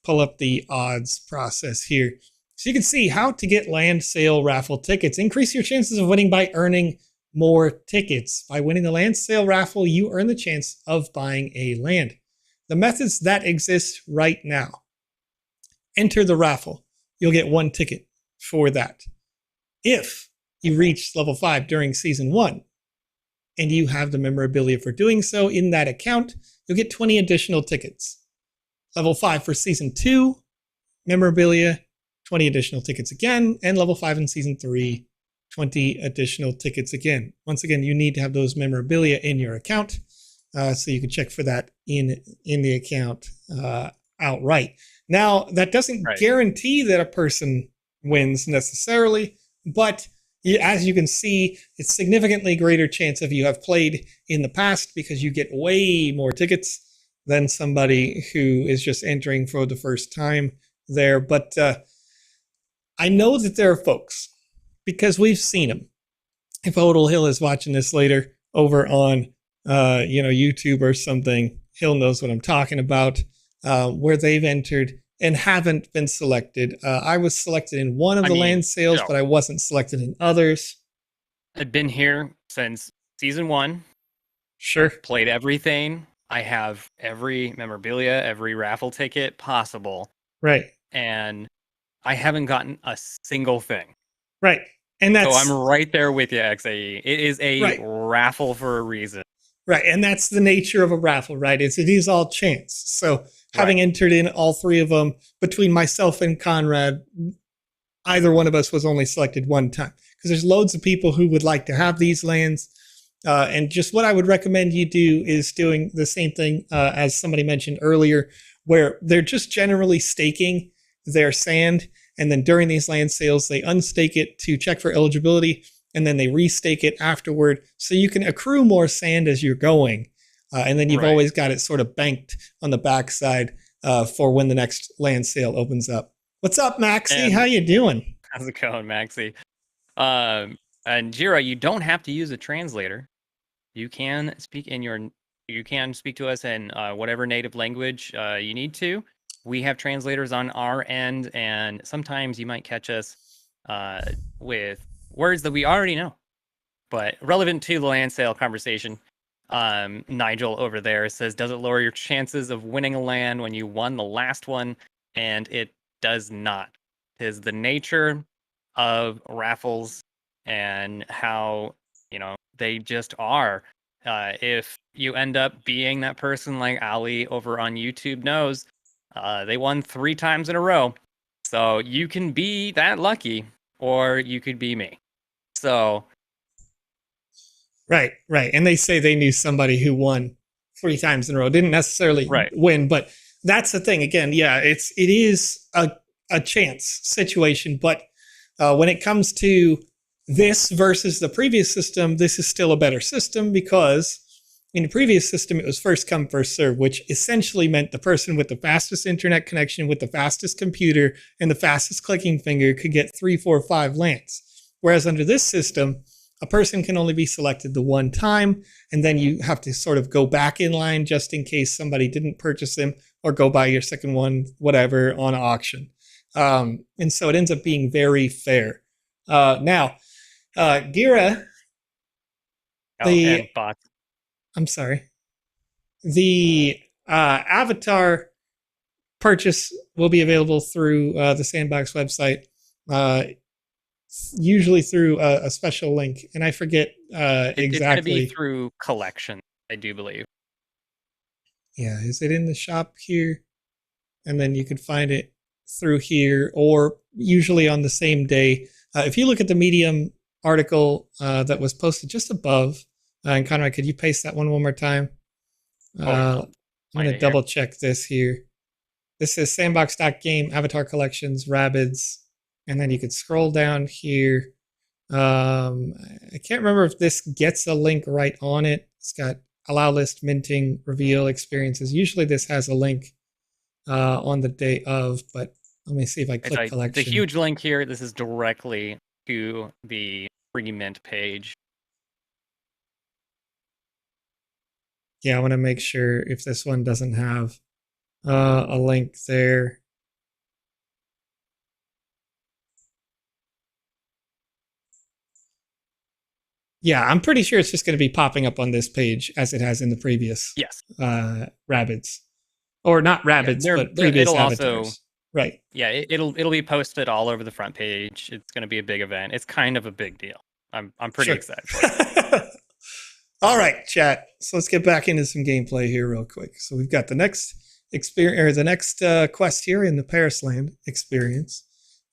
pull up the odds process here. So you can see how to get land sale raffle tickets. Increase your chances of winning by earning more tickets. By winning the land sale raffle, you earn the chance of buying a land. The methods that exist right now. Enter the raffle. You'll get 1 ticket for that. If you reach level 5 during season 1, and you have the memorabilia for doing so in that account, you'll get 20 additional tickets. Level 5 for season 2, memorabilia, 20 additional tickets again, and level 5 in season 3, 20 additional tickets again. Once again, you need to have those memorabilia in your account, so you can check for that in the account outright. Now, that doesn't guarantee that a person wins necessarily, but as you can see, it's significantly greater chance if you have played in the past, because you get way more tickets than somebody who is just entering for the first time there. But I know that there are folks, because we've seen them. If Odell Hill is watching this later over on YouTube or something, Hill knows what I'm talking about, where they've entered and haven't been selected. I was selected in one of the land sales, but I wasn't selected in others. I've been here since season 1. Sure. Played everything. I have every memorabilia, every raffle ticket possible. Right. And I haven't gotten a single thing. Right. And that's, so I'm right there with you, XAE. It is a raffle for a reason. Right. And that's the nature of a raffle, right? It is all chance. So having entered in all 3 of them, between myself and Conrad, either one of us was only selected 1 time. Because there's loads of people who would like to have these lands. And just what I would recommend you do is doing the same thing as somebody mentioned earlier, where they're just generally staking their sand. And then during these land sales, they unstake it to check for eligibility. And then they restake it afterward. So you can accrue more sand as you're going. And then you've always got it sort of banked on the backside for when the next land sale opens up. What's up, Maxie? How you doing? How's it going, Maxie? And Jira, you don't have to use a translator. you can speak to us in whatever native language you need to. We have translators on our end, and sometimes you might catch us with words that we already know, but relevant to the land sale conversation. Nigel over there says, does it lower your chances of winning a land when you won the last one? And it does not. It is the nature of raffles and how, they just are. If you end up being that person like Ali over on YouTube knows, they won 3 times in a row. So you can be that lucky, or you could be me. So Right. And they say they knew somebody who won 3 times in a row. Didn't necessarily win, but that's the thing. Again, yeah, it is a chance situation. But when it comes to this versus the previous system, this is still a better system, because in the previous system, it was first come, first serve, which essentially meant the person with the fastest internet connection, with the fastest computer, and the fastest clicking finger could get 3, 4, 5 lands. Whereas under this system, a person can only be selected the one time, and then you have to sort of go back in line just in case somebody didn't purchase them, or go buy your second one, whatever, on auction. And so it ends up being very fair. Now, Gira, I'm sorry. The avatar purchase will be available through the Sandbox website, usually through a special link, and I forget exactly. It's going to be through collection, I do believe. Yeah, is it in the shop here? And then you could find it through here, or usually on the same day. If you look at the Medium article that was posted just above, and Conrad, could you paste that one more time? I'm going to double check this here. This is sandbox.game, Avatar Collections, Rabbids, and then you could scroll down here. I can't remember if this gets a link right on it. It's got allow list, minting, reveal, experiences. Usually this has a link on the day of, but let me see if I click collection. The huge link here, this is directly to the pre-mint page. Yeah, I want to make sure if this one doesn't have a link there. Yeah, I'm pretty sure it's just going to be popping up on this page as it has in the previous Rabbids. Or not Rabbids, but previous avatars. Right. Yeah, it'll be posted all over the front page. It's going to be a big event. It's kind of a big deal. I'm pretty excited for it. All right, chat. So let's get back into some gameplay here real quick. So we've got the next quest here in the Parisland experience.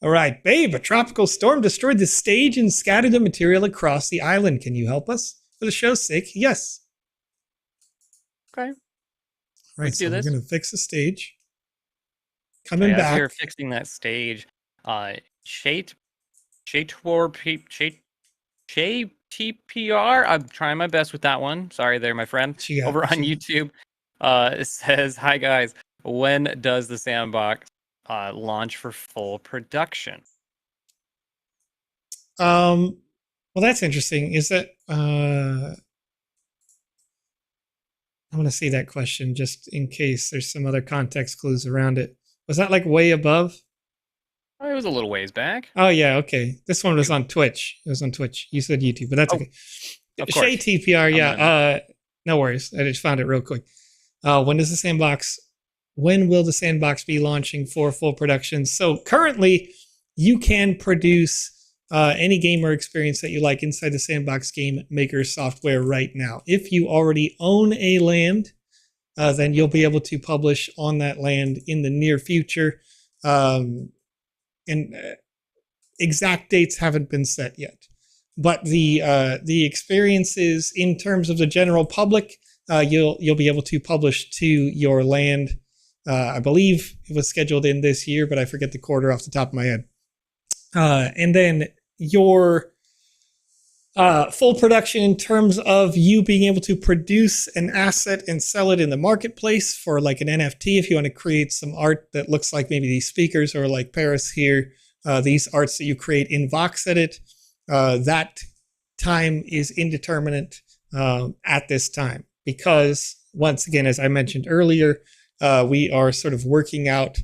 All right, babe, a tropical storm destroyed the stage and scattered the material across the island. Can you help us? For the show's sake, yes. Okay. All right, so we're going to fix the stage. Coming back. As you're fixing that stage. TPR. I'm trying my best with that one. Sorry there, my friend. Over on YouTube. It says, hi guys. When does the Sandbox launch for full production? Well, that's interesting. Is that I'm going to see that question just in case there's some other context clues around it. Was that like way above? It was a little ways back. Oh, yeah. Okay. This one was on Twitch. It was on Twitch. You said YouTube, but that's okay. Shay TPR. Yeah. No worries. I just found it real quick. When will the Sandbox be launching for full production? So currently you can produce any game or experience that you like inside the Sandbox Game Maker software right now. If you already own a land, then you'll be able to publish on that land in the near future. And exact dates haven't been set yet. But the experiences in terms of the general public, you'll be able to publish to your land. I believe it was scheduled in this year, but I forget the quarter off the top of my head. And then your full production in terms of you being able to produce an asset and sell it in the marketplace for like an NFT. If you want to create some art that looks like maybe these speakers or like Paris here, these arts that you create in VoxEdit, that time is indeterminate. at this time, because once again, as I mentioned earlier, we are sort of working out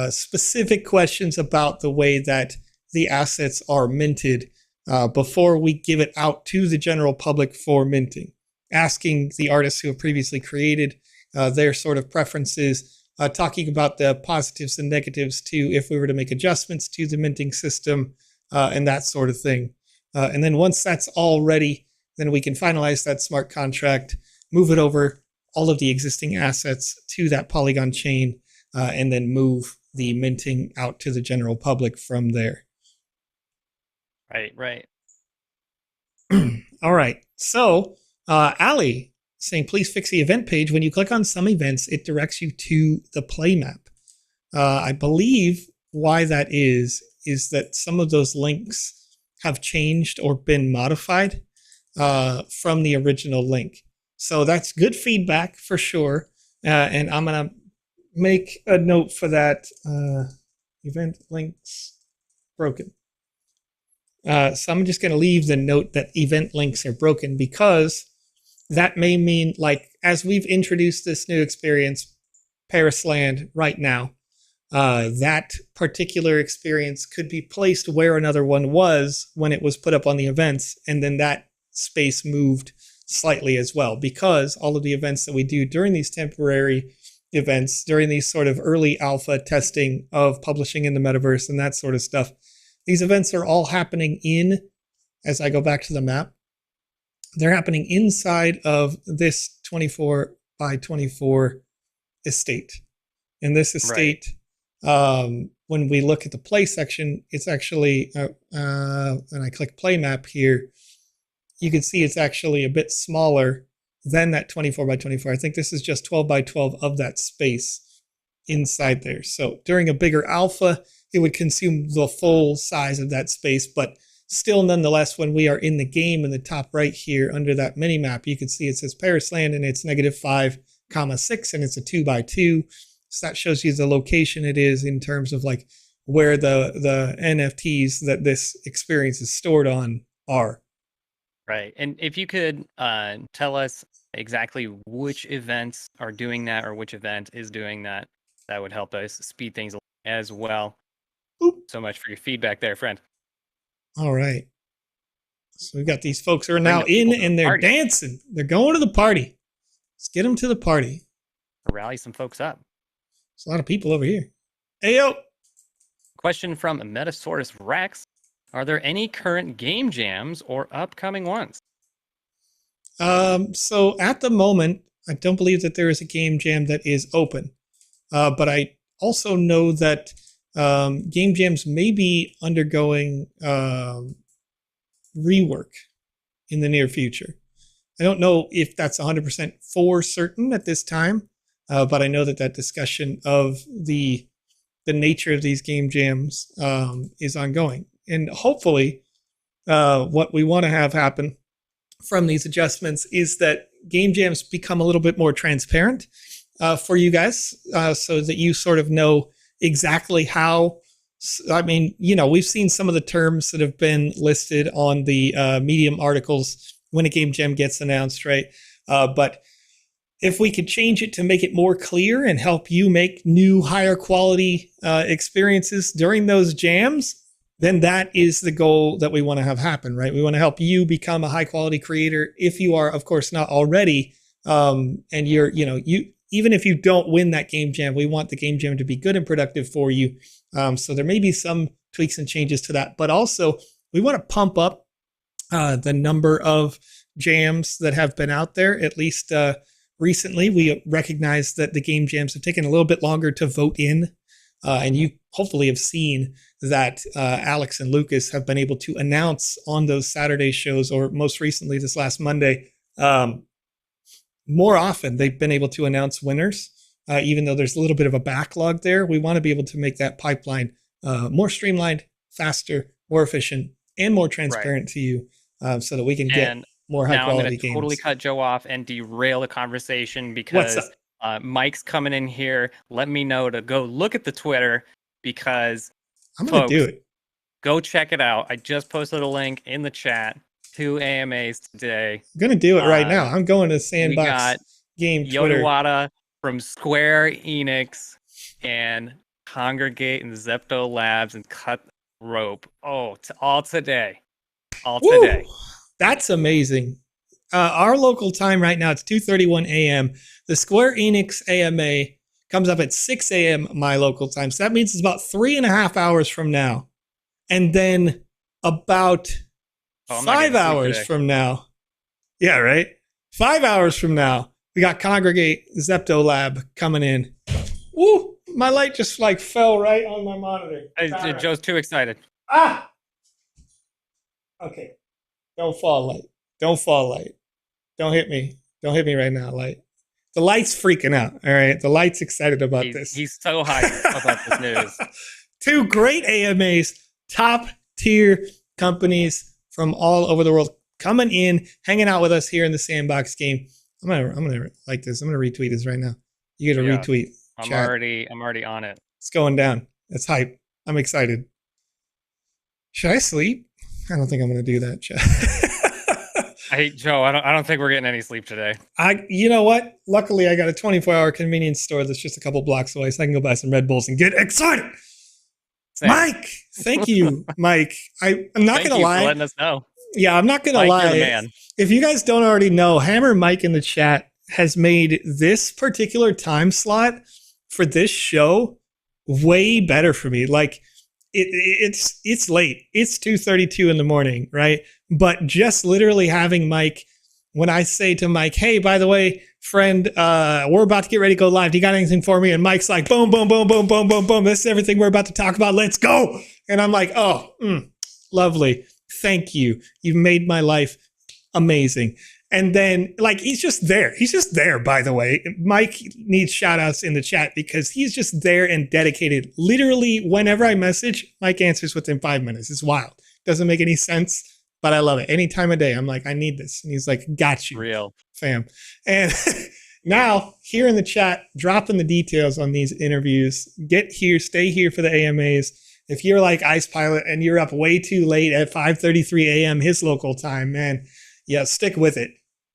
specific questions about the way that the assets are minted before we give it out to the general public for minting, asking the artists who have previously created their sort of preferences, talking about the positives and negatives too, if we were to make adjustments to the minting system and that sort of thing. And then once that's all ready, then we can finalize that smart contract, move it over all of the existing assets to that Polygon chain, and then move the minting out to the general public from there. Right. All right. So, Ali saying, please fix the event page. When you click on some events, it directs you to the play map. I believe why that is that some of those links have changed or been modified from the original link. So that's good feedback for sure. And I'm going to make a note for that. Event links broken. So I'm just going to leave the note that event links are broken, because that may mean, like, as we've introduced this new experience, Parisland, right now, that particular experience could be placed where another one was when it was put up on the events, and then that space moved slightly as well, because all of the events that we do during these temporary events, during these sort of early alpha testing of publishing in the metaverse and that sort of stuff, these events are all happening as I go back to the map, they're happening inside of this 24 by 24 estate. In this estate, when we look at the play section, it's actually, when I click play map here, you can see it's actually a bit smaller than that 24 by 24. I think this is just 12 by 12 of that space inside there. So during a bigger alpha, it would consume the full size of that space, but still, nonetheless, when we are in the game in the top right here under that mini map, you can see it says Parisland and it's -5,6, and it's a 2 by 2. So that shows you the location it is in terms of like where the NFTs that this experience is stored on are. Right. And if you could tell us exactly which events are doing that or which event is doing that, that would help us speed things along as well. Boop. So much for your feedback there, friend. All right. So we've got these folks who are now in and they're dancing. They're going to the party. Let's get them to the party. Rally some folks up. There's a lot of people over here. Hey, yo. Question from Metasaurus Rex. Are there any current game jams or upcoming ones? So at the moment, I don't believe that there is a game jam that is open. But I also know that game jams may be undergoing rework in the near future. I don't know if that's 100% for certain at this time, but I know that discussion of the nature of these game jams is ongoing. And hopefully what we want to have happen from these adjustments is that game jams become a little bit more transparent for you guys, so that you sort of know exactly how. I mean, we've seen some of the terms that have been listed on the Medium articles when a game jam gets announced, right? But if we could change it to make it more clear and help you make new, higher quality experiences during those jams, then that is the goal that we want to have happen, right? We want to help you become a high quality creator if you are, of course, not already. And you're, even if you don't win that game jam, we want the game jam to be good and productive for you. So there may be some tweaks and changes to that, but also we want to pump up the number of jams that have been out there. At least recently, we recognize that the game jams have taken a little bit longer to vote in. And you hopefully have seen that Alex and Lucas have been able to announce on those Saturday shows, or most recently this last Monday, more often they've been able to announce winners, even though there's a little bit of a backlog there. We want to be able to make that pipeline more streamlined, faster, more efficient, and more transparent to you, so that we can get more high quality games. I'm going to totally cut Joe off and derail the conversation because Mike's coming in here. Let me know to go look at the Twitter, because I'm going to do it. Go check it out. I just posted a link in the chat. 2 AMAs today. I'm gonna do it right now. I'm going to Sandbox We got Game Twitter. Yodawada from Square Enix and Congregate and Zepto Labs and Cut Rope. Oh, all today. All Woo! today. That's amazing. Our local time right now, it's 2:31 a.m. The Square Enix AMA comes up at 6 a.m. my local time. So that means it's about 3.5 hours from now. And then about 5 hours from now. Yeah, right? 5 hours from now, we got Congregate Zepto Lab coming in. Woo! My light just like fell right on my monitor. Joe's too excited. Ah! Okay. Don't fall, light. Don't fall, light. Don't hit me. Don't hit me right now, light. The light's freaking out. All right. The light's excited about this. He's so hyped about this news. 2 great AMAs, top tier companies from all over the world coming in, hanging out with us here in the Sandbox game. I'm gonna like this. I'm gonna retweet this right now. You get a retweet. I'm already on it. It's going down. It's hype. I'm excited. Should I sleep? I don't think I'm gonna do that, chat. Hey Joe, I don't think we're getting any sleep today. You know what? Luckily, I got a 24-hour convenience store that's just a couple blocks away, so I can go buy some Red Bulls and get excited. Same. Mike, thank you, Mike. I'm not gonna lie. For letting us know. Yeah, I'm not gonna lie. Man. If you guys don't already know, Hammer Mike in the chat has made this particular time slot for this show way better for me. Like it's late. It's 2:32 in the morning, right? But just literally having Mike, when I say to Mike, hey, by the way, friend, we're about to get ready to go live. Do you got anything for me? And Mike's like, boom, boom, boom, boom, boom, boom, boom. This is everything we're about to talk about. Let's go. And I'm like, oh, lovely. Thank you. You've made my life amazing. And then, like, he's just there. He's just there, by the way. Mike needs shout outs in the chat because he's just there and dedicated. Literally, whenever I message, Mike answers within 5 minutes. It's wild. Doesn't make any sense, but I love it. Any time of day, I'm like, I need this. And he's like, got you. Real. Fam. And now, here in the chat, dropping the details on these interviews. Get here, stay here for the AMAs. If you're like Ice Pilot and you're up way too late at 5:33 a.m. his local time, man, yeah, stick with it.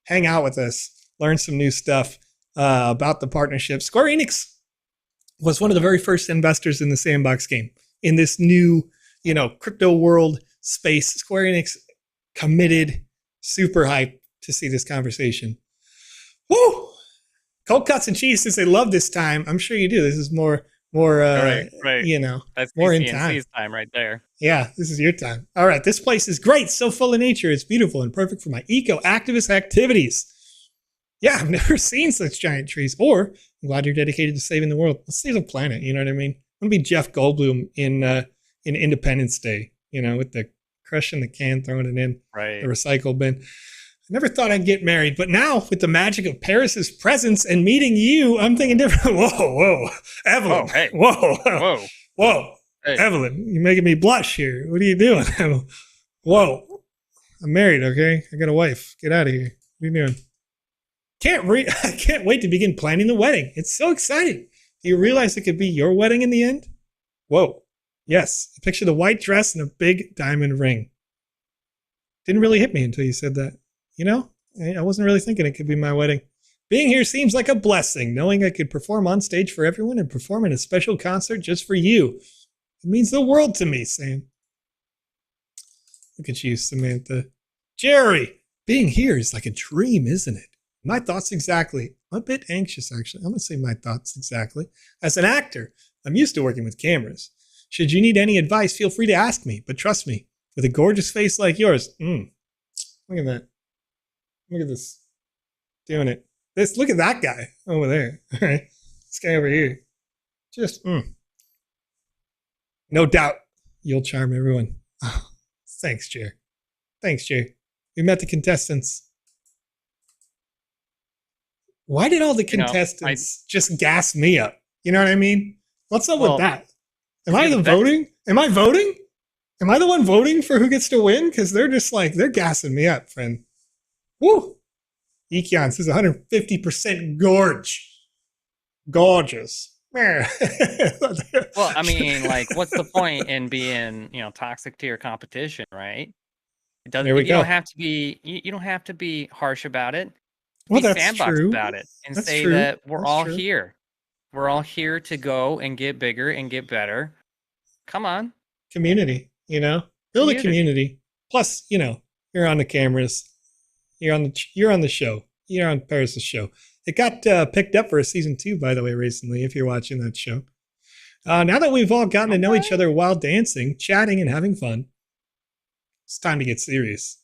Hang out with us. Learn some new stuff about the partnership. Square Enix was one of the very first investors in the Sandbox game. In this new, crypto world space, Square Enix committed, super hyped to see this conversation. Woo! Cold cuts and cheese says they love this time. I'm sure you do. This is more right. That's more in time. Time right there. Yeah, this is your time. All right, this place is great. So full of nature. It's beautiful and perfect for my eco-activist activities. Yeah, I've never seen such giant trees. Or I'm glad you're dedicated to saving the world. Let's save the planet. You know what I mean? I'm gonna be Jeff Goldblum in Independence Day. With the crushing the can, throwing it in the recycle bin. I never thought I'd get married, but now with the magic of Paris's presence and meeting you, I'm thinking different. Whoa, Evelyn. Oh, hey. Whoa. Hey. Evelyn, you're making me blush here. What are you doing? Whoa. I'm married, okay? I got a wife. Get out of here. What are you doing? I can't wait to begin planning the wedding. It's so exciting. Do you realize it could be your wedding in the end? Whoa. Yes. I picture the white dress and a big diamond ring. Didn't really hit me until you said that. I wasn't really thinking it could be my wedding. Being here seems like a blessing, knowing I could perform on stage for everyone and perform in a special concert just for you. It means the world to me, Sam. Look at you, Samantha. Jerry, being here is like a dream, isn't it? My thoughts exactly. I'm a bit anxious, actually. I'm going to say my thoughts exactly. As an actor, I'm used to working with cameras. Should you need any advice, feel free to ask me. But trust me, with a gorgeous face like yours, look at that. Look at this. Doing it. Look at that guy over there. All right. This guy over here. Just, No doubt you'll charm everyone. Oh, thanks, Jer. We met the contestants. Why did all the contestants just gas me up? You know what I mean? What's up with that? Am I voting? Am I voting? Am I the one voting for who gets to win? Because they're just they're gassing me up, friend. Woo! Ekion says 150% gorgeous. Well, I mean, what's the point in being, toxic to your competition, right? It doesn't. There we You go. don't have to be. You don't have to be harsh about it. Well, Be that's sandbox true. about it and That's say true. that we're That's all true. here. We're all here to go and get bigger and get better. Come on. Community, build a community. Plus, you're on the cameras. You're on the show. You're on Paris' show. It got picked up for a season 2, by the way, recently, if you're watching that show. Now that we've all gotten to know each other while dancing, chatting, and having fun, it's time to get serious.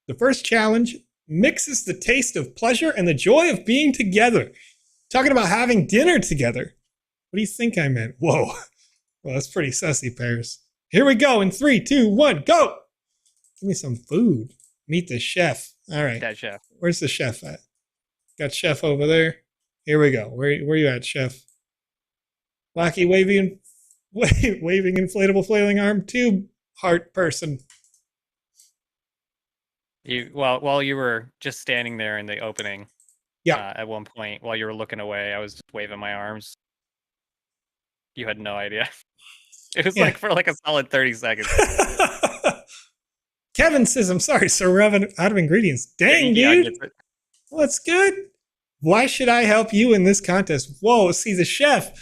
The first challenge mixes the taste of pleasure and the joy of being together. Talking about having dinner together. What do you think I meant? Whoa. Well, that's pretty sussy, Paris. Here we go in 3, 2, 1, go! Give me some food. Meet the chef. All right. That chef. Where's the chef at? Got chef over there. Here we go. Where you at, chef? Wacky waving inflatable flailing arm tube heart person. While you were just standing there in the opening, Yeah. at one point, while you were looking away, I was just waving my arms. You had no idea. It was like for like a solid 30 seconds. Kevin says, I'm sorry, sir, we're out of ingredients. Dang, dude. Well, that's good. Why should I help you in this contest? Whoa, see, the chef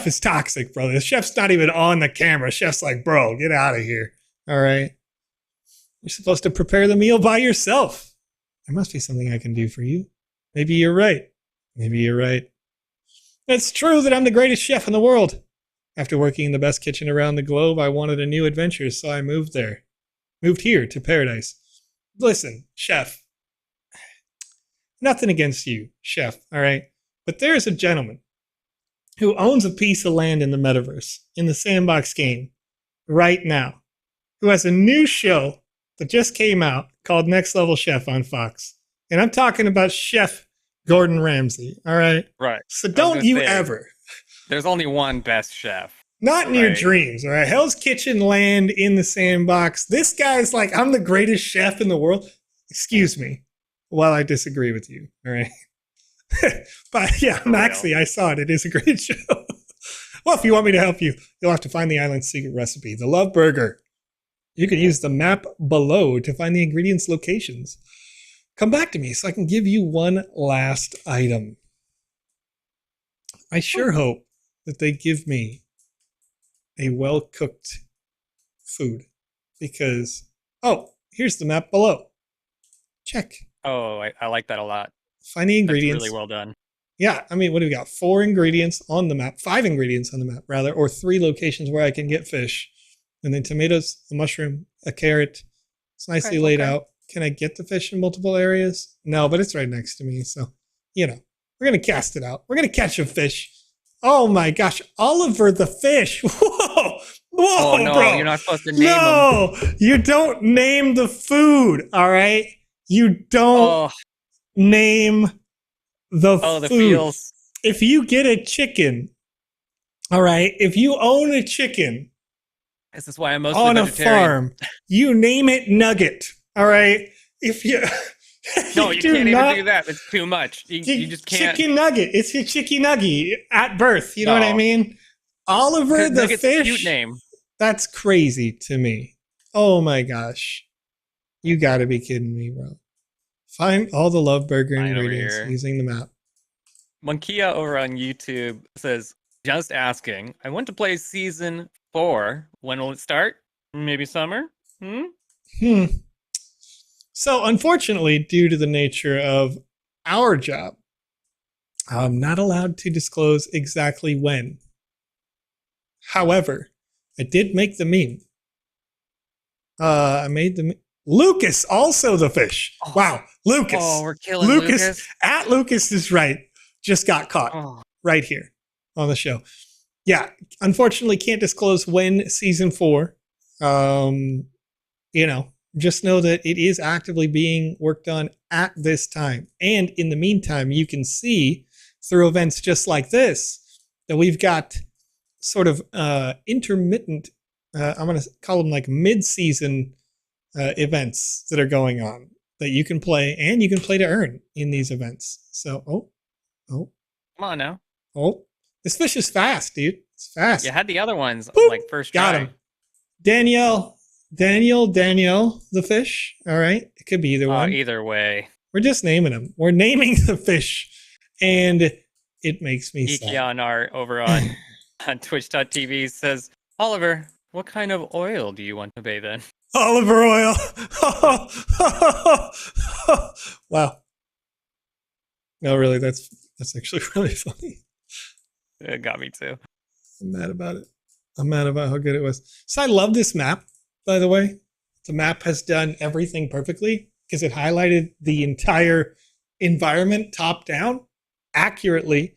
is toxic, bro. The chef's not even on the camera. Chef's like, bro, get out of here. All right. You're supposed to prepare the meal by yourself. There must be something I can do for you. Maybe you're right. Maybe you're right. It's true that I'm the greatest chef in the world. After working in the best kitchen around the globe, I wanted a new adventure, so I moved there. Moved here to paradise. Listen, chef. Nothing against you, chef, all right? But there's a gentleman who owns a piece of land in the metaverse, in the Sandbox game, right now, who has a new show that just came out called Next Level Chef on Fox. And I'm talking about Chef Gordon Ramsay, all right? Right. So don't you ever. There's only one best chef. Not in your dreams, all right? Hell's Kitchen land in the Sandbox. This guy's like, I'm the greatest chef in the world. Excuse me while I disagree with you, all right? But yeah, Maxie, I saw it. It is a great show. Well, if you want me to help you, you'll have to find the island's secret recipe, the Love Burger. You can use the map below to find the ingredients locations. Come back to me so I can give you one last item. I sure hope that they give me a well-cooked food because, here's the map below. Check. Oh, I like that a lot. Find the ingredients. That's really well done. Yeah, I mean, what do we got? 4 ingredients on the map, 5 ingredients on the map, rather, or 3 locations where I can get fish. And then tomatoes, a mushroom, a carrot. It's nicely laid out. Can I get the fish in multiple areas? No, but it's right next to me. So, we're going to cast it out. We're going to catch a fish. Oh my gosh. Oliver the fish. Whoa. Whoa, oh, no, bro. You're not supposed to name them. You don't name the food. All right. You don't name the food. The feels. If you get a chicken, all right, if you own a chicken, this is why I'm mostly on vegetarian. A farm, you name it Nugget. All right. If you no, you can't even do that. It's too much. You just can't. Chicken Nugget. It's your chicken nugget at birth. You know what I mean? Oliver the Nugget's fish. A cute name. That's crazy to me. Oh my gosh. You got to be kidding me, bro. Find all the Love Burger ingredients using the map. Monkia over on YouTube says, just asking. I want to play season 4. When will it start? Maybe summer? So unfortunately, due to the nature of our job, I'm not allowed to disclose exactly when. However, I did make the meme. I made the Lucas, also the fish. Oh. Wow, Lucas. Oh, we're killing Lucas. At Lucas is right. Just got caught right here on the show. Yeah, unfortunately, can't disclose when season 4. Just know that it is actively being worked on at this time. And in the meantime, you can see through events just like this that we've got sort of intermittent, I'm going to call them like mid-season events that are going on that you can play, and you can play to earn in these events. So, come on now. This fish is fast, dude. It's fast. You had the other ones Boop. like first try. Got him. Danielle, Danielle, the fish. All right. It could be either one. Either way. We're just naming them. We're naming the fish. And it makes me sad. Ekion Art over on Twitch.tv says, Oliver, what kind of oil do you want to bathe in? Oliver oil. Wow. No, really, that's actually really funny. It got me too. I'm mad about it. I'm mad about how good it was. So I love this map, by the way. The map has done everything perfectly because it highlighted the entire environment top down accurately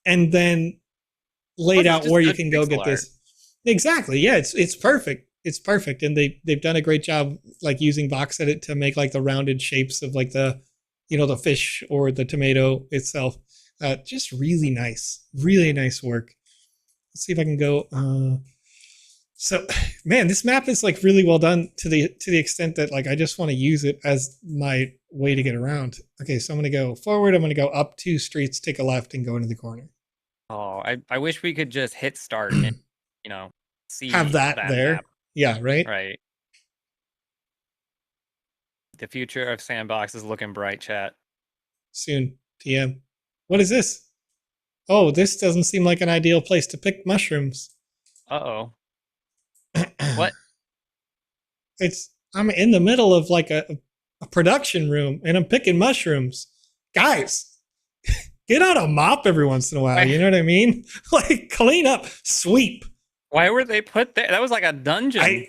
and then laid out where you can go get this. Exactly. Yeah, it's perfect. It's perfect. And they've done a great job like using VoxEdit to make like the rounded shapes of like the, you know, the fish or the tomato itself. Just really nice work. Let's see if I can go. So, man, this map is like really well done to the extent that like I just want to use it as my way to get around. Okay, so I'm going to go forward. I'm going to go up 2 streets, take a left, and go into the corner. Oh, I wish we could just hit start and, you know, see have that there. Map. Yeah, right? Right. The future of Sandbox is looking bright, chat. Soon, TM. What is this? Oh, this doesn't seem like an ideal place to pick mushrooms. Uh-oh. What? I'm in the middle of like a production room and I'm picking mushrooms. Guys, get out a mop every once in a while. You know what I mean? Like clean up, sweep. Why were they put there? That was like a dungeon.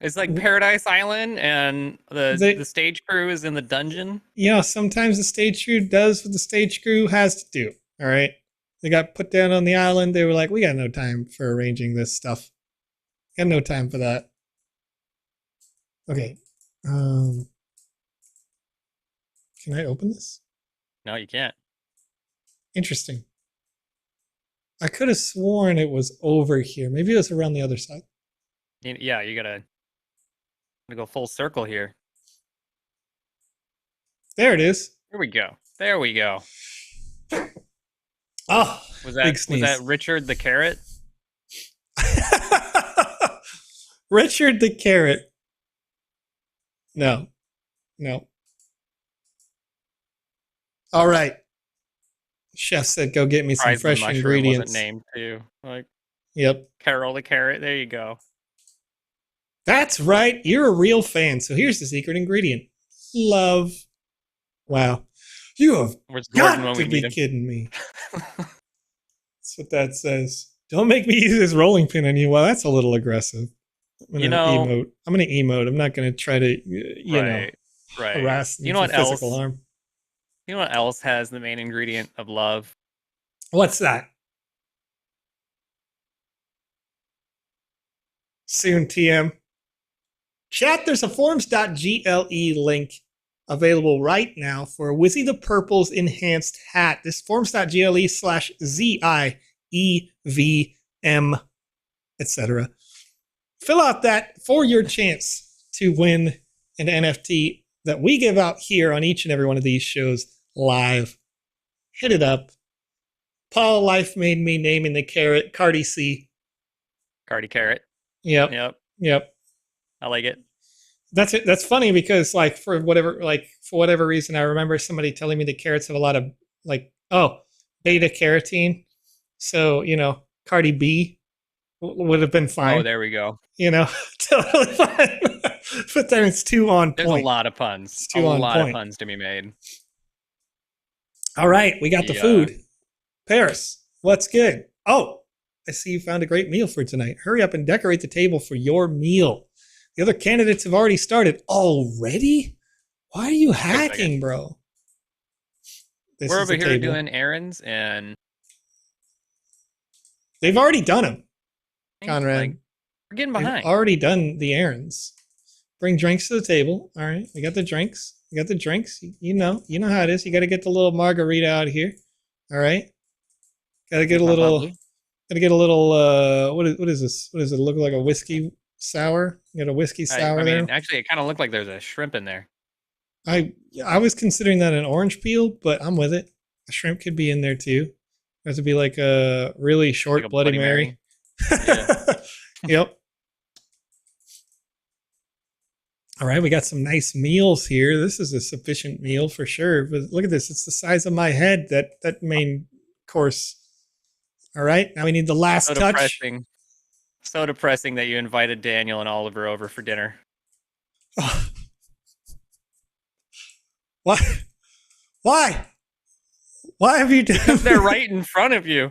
It's like Paradise Island and the stage crew is in the dungeon. Yeah, sometimes the stage crew does what the stage crew has to do. All right. They got put down on the island. They were like, we got no time for arranging this stuff. Got no time for that. Okay. Can I open this? No, you can't. Interesting. I could have sworn it was over here. Maybe it was around the other side. Yeah, you gotta go full circle here. There it is. Here we go. There we go. Oh, was that Richard the Carrot? Richard the Carrot. No. All right. Chef said, "Go get me some fresh ingredients." Wasn't named too. Like, yep. Carol the Carrot. There you go. That's right. You're a real fan. So here's the secret ingredient: love. Wow, you have got to be kidding me. That's what that says. Don't make me use this rolling pin on you. Well, that's a little aggressive. I'm gonna emote. I'm gonna emote. I'm not gonna try to, harass. You know what else? Harm. You know what else has the main ingredient of love? What's that? Soon, TM. Chat, there's a forms.gle link available right now for Wizzy the Purple's enhanced hat. This forms.gle/ZIEVM, etc. Fill out that for your chance to win an NFT that we give out here on each and every one of these shows live. Hit it up. Paul Life made me naming the carrot Cardi C. Cardi Carrot. Yep. I like it. That's it. That's funny because for whatever reason, I remember somebody telling me the carrots have a lot of beta carotene. So, Cardi B would have been fine. Oh, there we go. Totally fine. But then it's too on point. There's a lot of puns. It's too on point. A lot of puns to be made. All right, we got the food. Paris, what's good? Oh, I see you found a great meal for tonight. Hurry up and decorate the table for your meal. The other candidates have already started. Already? Why are you hacking, bro? We're over here doing errands, and they've already done them, Conrad. We're getting behind. They've already done the errands. Bring drinks to the table. All right, we got the drinks. You know how it is. You got to get the little margarita out here. All right. Got to get a little. What is this? What does it look like? A whiskey sour? You got a whiskey sour there? Actually, it kind of looked like there's a shrimp in there. I was considering that an orange peel, but I'm with it. A shrimp could be in there too. It has to be like a really short Bloody Mary. Yeah. Yep. All right, we got some nice meals here. This is a sufficient meal for sure. But look at this; it's the size of my head. That main course. All right, now we need the last So touch. depressing. So depressing that you invited Daniel and Oliver over for dinner. Oh. What? Why? Why have you done? Because they're right in front of you.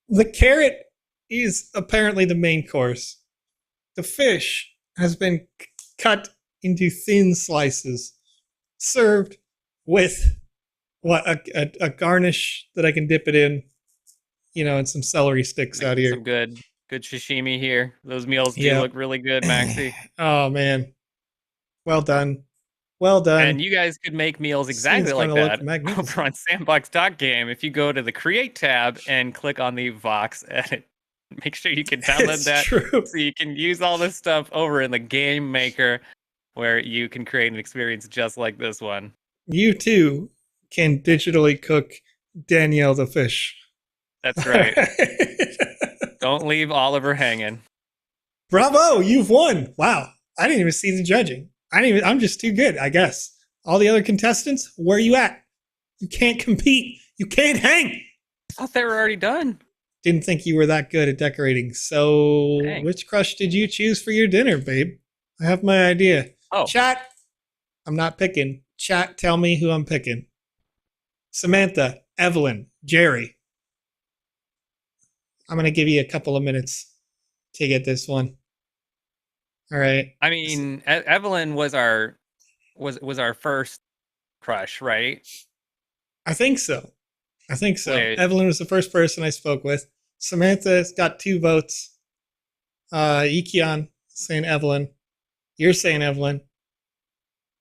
The carrot is apparently the main course. The fish has been cut into thin slices, served with a garnish that I can dip it in, and some celery sticks out here. Some good sashimi here. Those meals do look really good, Maxie. Oh man, well done. Well done. And you guys could make meals exactly like that over on Sandbox.game if you go to the Create tab and click on the VoxEdit. Make sure you can download that so you can use all this stuff over in the Game Maker where you can create an experience just like this one. You too can digitally cook Danielle the fish. That's right. Don't leave Oliver hanging. Bravo, you've won. Wow. I didn't even see the judging. I'm just too good, I guess. All the other contestants, where are you at? You can't compete. You can't hang. I thought they were already done. Didn't think you were that good at decorating. So, Dang. Which crush did you choose for your dinner, babe? I have my idea. Oh. Chat. I'm not picking. Chat, tell me who I'm picking. Samantha, Evelyn, Jerry. I'm going to give you a couple of minutes to get this one. All right. I mean, Evelyn was our first crush, right? I think so. Wait. Evelyn was the first person I spoke with. Samantha's got 2 votes. Ikion saying Evelyn. You're saying Evelyn.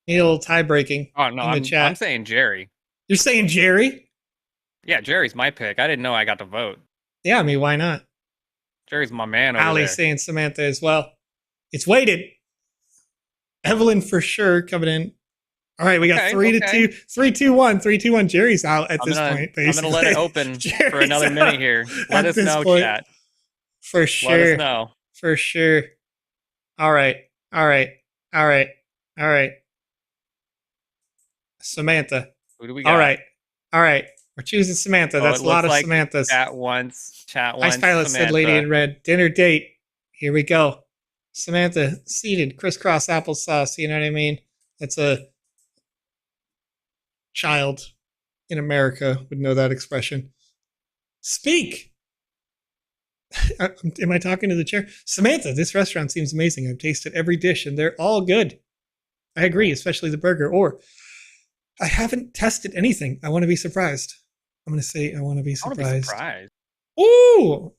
Need a little tie breaking. Oh no, in the chat. I'm saying Jerry. You're saying Jerry? Yeah, Jerry's my pick. I didn't know I got to vote. Yeah, I mean, why not? Jerry's my man over Allie's there. saying Samantha as well. It's weighted. Evelyn for sure coming in. All right, we got 3-2, 3-2-1, 3-2-1. Jerry's out at this point, basically. I'm going to let it open for another minute here. Let us know, chat. For sure. Let us know. For sure. All right. Samantha. Who do we got? All right. We're choosing Samantha. That's a lot of Samanthas. Chat once. My stylist said lady in red. Dinner date. Here we go. Samantha, seated, crisscross applesauce. You know what I mean? That's a child in America would know that expression. Speak. Am I talking to the chair? Samantha, this restaurant seems amazing. I've tasted every dish and they're all good. I agree, especially the burger. Or, I haven't tested anything. I want to be surprised. I'm going to say I want to be surprised. Ooh!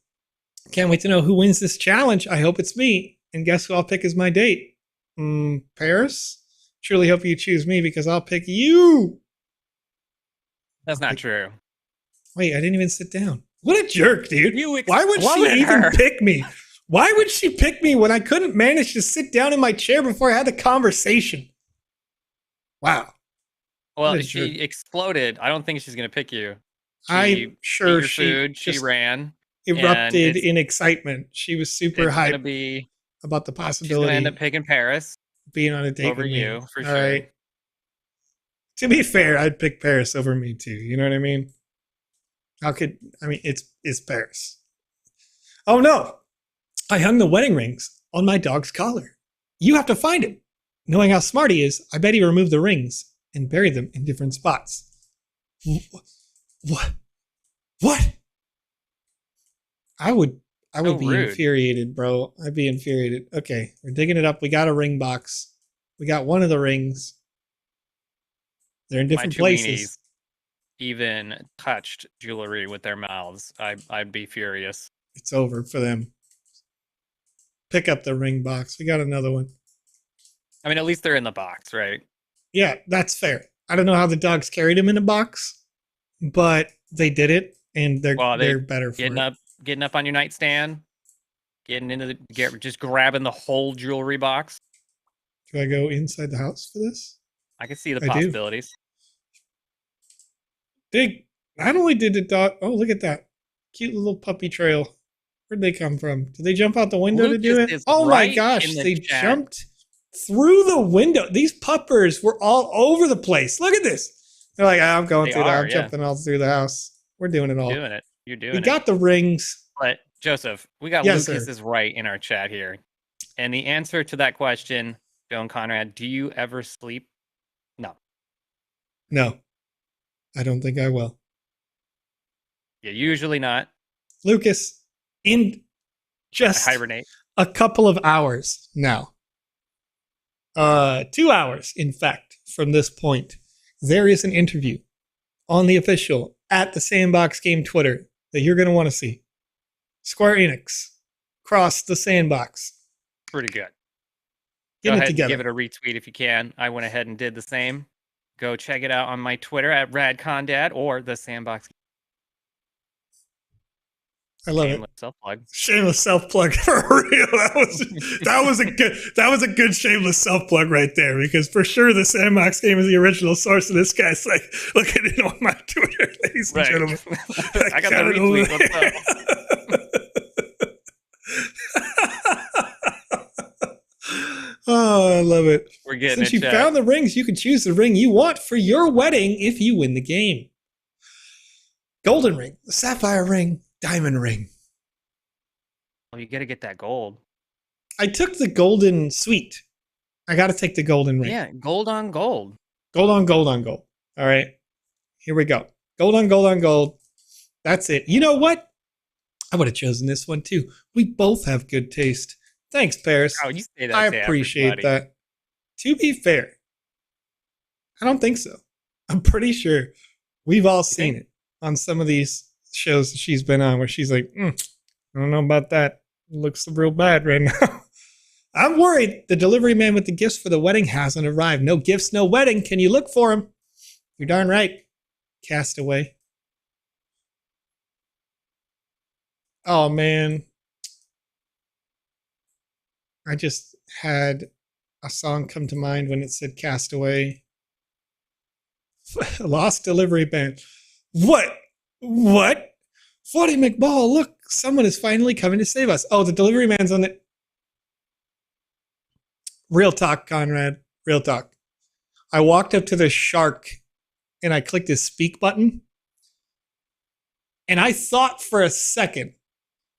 Can't wait to know who wins this challenge. I hope it's me. And guess who I'll pick as my date? Paris? Truly hope you choose me because I'll pick you. That's not true. Wait, I didn't even sit down. What a jerk, dude. Why would she exploded even her. pick me? Why would she pick me when I couldn't manage to sit down in my chair before I had the conversation? Wow. Well, she exploded. I don't think she's going to pick you. I'm sure she just ran. Erupted in excitement. She was super hyped about the possibility. She's going to end up picking Paris. Being on a date over with you, me. for All sure. right. To be fair, I'd pick Paris over me too. You know what I mean? It's Paris. Oh no! I hung the wedding rings on my dog's collar. You have to find him. Knowing how smart he is, I bet he removed the rings and buried them in different spots. What? I would be rude. infuriated, bro. I'd be infuriated. Okay, we're digging it up. We got a ring box. We got one of the rings. They're in different places. Even touched jewelry with their mouths. I'd be furious. It's over for them. Pick up the ring box. We got another one. I mean, at least they're in the box, right? Yeah, that's fair. I don't know how the dogs carried him in a box, but they did it, and they're better for it. Getting up on your nightstand, just grabbing the whole jewelry box. Do I go inside the house for this? I can see the possibilities. Not only did the dog. Oh, look at that cute little puppy trail. Where'd they come from? Did they jump out the window to do it? Oh my gosh, they jumped through the window. These puppers were all over the place. Look at this. They're like, I'm going through that. I'm jumping all through the house. We're doing it all. You're doing it. You're doing we it. got the rings. But Joseph, we got Yes, Lucas sir. is right in our chat here. And the answer to that question, Joan Conrad, do you ever sleep? No. No, I don't think I will. Yeah, usually not. Lucas, in I just hibernate. a couple of hours now, 2 hours, in fact, from this point, there is an interview on the official at the Sandbox Game Twitter that you're going to want to see. Square Enix cross the Sandbox. Pretty good. Get Go it ahead together. and give it a retweet if you can. I went ahead and did the same. Go check it out on my Twitter at RadCondad or the Sandbox. I love Shameless it. self-plug. Shameless self plug for real. That was a good shameless self plug right there, because for sure the Sandbox game is the original source of this guy's like, look at it on my Twitter, ladies and gentlemen. I got the retweet. What's up? Oh, I love it. We're getting Since it. you found the rings, you can choose the ring you want for your wedding if you win the game. Golden ring, the sapphire ring, diamond ring. Well, you got to get that gold. I took the golden suite. I got to take the golden ring. Yeah, gold on gold. Gold on gold on gold. All right. Here we go. Gold on gold on gold. That's it. You know what? I would have chosen this one too. We both have good taste. Thanks, Paris. Oh, you say that. I to appreciate everybody. that. To be fair, I don't think so. I'm pretty sure we've all seen it on some of these shows that she's been on where she's like, I don't know about that. It looks real bad right now. I'm worried the delivery man with the gifts for the wedding hasn't arrived. No gifts, no wedding. Can you look for him? You're darn right. Castaway. Oh, man. I just had a song come to mind when it said Castaway. Lost delivery band. What? What? Forty McBall, look, someone is finally coming to save us. Oh, the delivery man's on it. Real talk, Conrad. Real talk. I walked up to the shark and I clicked his speak button. And I thought for a second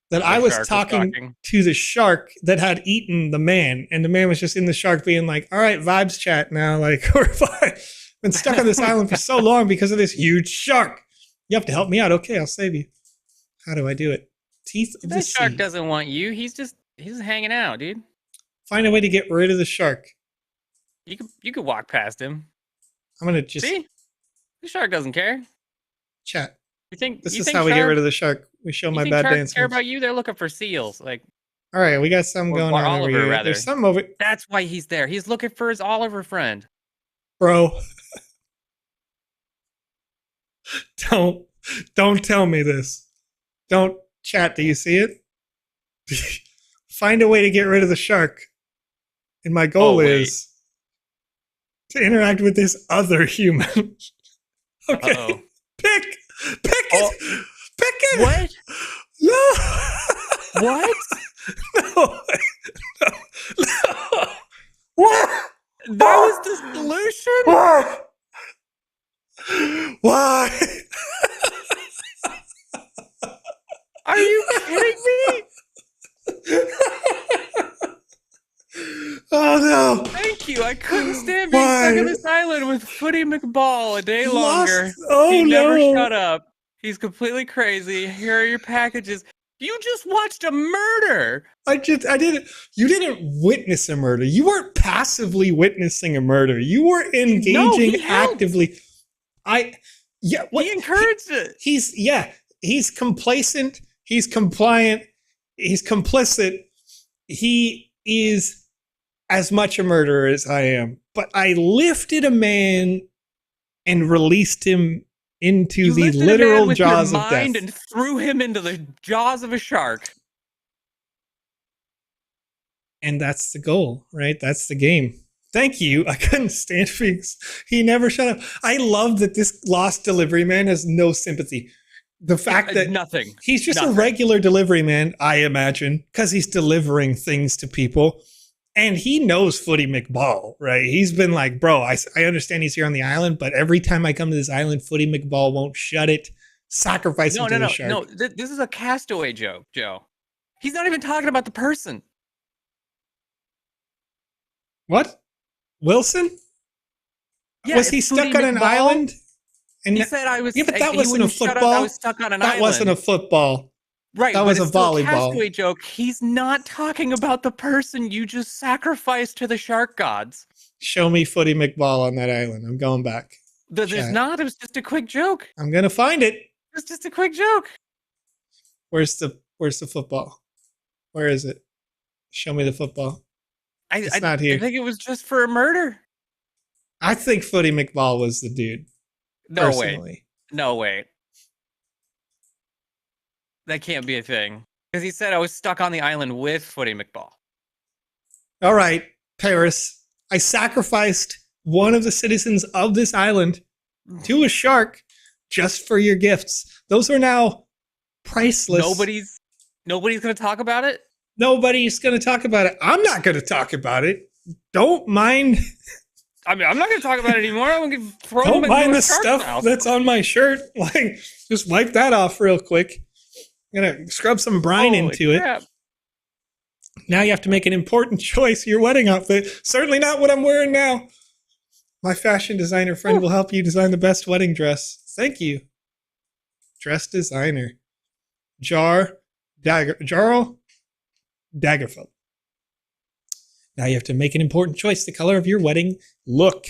that I was talking to the shark that had eaten the man. And the man was just in the shark being like, all right, vibes chat now. Like, we're fine. Been stuck on this island for so long because of this huge shark. You have to help me out. Okay, I'll save you. How do I do it? Teeth of the That shark sea. doesn't want you. He's just hanging out, dude. Find a way to get rid of the shark. You could walk past him. I'm going to just See? The shark doesn't care. chat. You think This you is think how we get shark- rid of the shark. We show you my think bad sharks dance care moves. about you? They're looking for seals. Like, All right, we got something going or on Oliver, over here. rather. There's something over, that's why he's there. He's looking for his Oliver friend. bro. Don't tell me this. Don't chat. Do you see it? Find a way to get rid of the shark. And my goal is to interact with this other human. Okay. Uh-oh. Pick it. Pick it. What? No. What? No. No. What? That was the solution? Why? Why? Are you kidding me? Oh no! Thank you. I couldn't stand being Why? stuck on this island with Footy McBall a day longer. Oh He no! never shut up. He's completely crazy. Here are your packages. You just watched a murder. I didn't. You didn't witness a murder. You weren't passively witnessing a murder. You were engaging he helped. actively. He encouraged it. He's complacent. He's compliant. He's complicit. He is as much a murderer as I am. But I lifted a man and released him into You the lifted a man literal with jaws your of mind death. and threw him into the jaws of a shark. And that's the goal, right? That's the game. Thank you. I couldn't stand Figs. He never shut up. I love that this lost delivery man has no sympathy. The fact that Nothing. he's just Nothing. a regular delivery man, I imagine, because he's delivering things to people. And he knows Footy McBall, right? He's been like, bro, I understand he's here on the island, but every time I come to this island, Footy McBall won't shut it. Sacrifice him to the shark. No. This is a castaway joke, Joe. He's not even talking about the person. What? Wilson? Yeah, was he stuck on an island? And he said I was. Yeah, but that wasn't a football. I was stuck on an island. That wasn't a football. Right, that was a volleyball. Castaway joke. He's not talking about the person you just sacrificed to the shark gods. Show me Footy McBall on that island. I'm going back. There's not. It was just a quick joke. I'm gonna find it. It's just a quick joke. Where's the football? Where is it? Show me the football. It's not here. I think it was just for a murder. I think Footy McBall was the dude. No way. No way. That can't be a thing. Because he said I was stuck on the island with Footy McBall. All right, Paris. I sacrificed one of the citizens of this island to a shark just for your gifts. Those are now priceless. Nobody's going to talk about it? Nobody's going to talk about it. I'm not going to talk about it. Don't mind. I mean, I'm not going to talk about it anymore. I'm going to throw Don't mind the stuff that's on my shirt. Like, just wipe that off real quick. I'm going to scrub some brine into it. Now you have to make an important choice. Your wedding outfit. Certainly not what I'm wearing now. My fashion designer friend will help you design the best wedding dress. Thank you. Dress designer. Jarl Daggerfeld. Now you have to make an important choice. The color of your wedding look.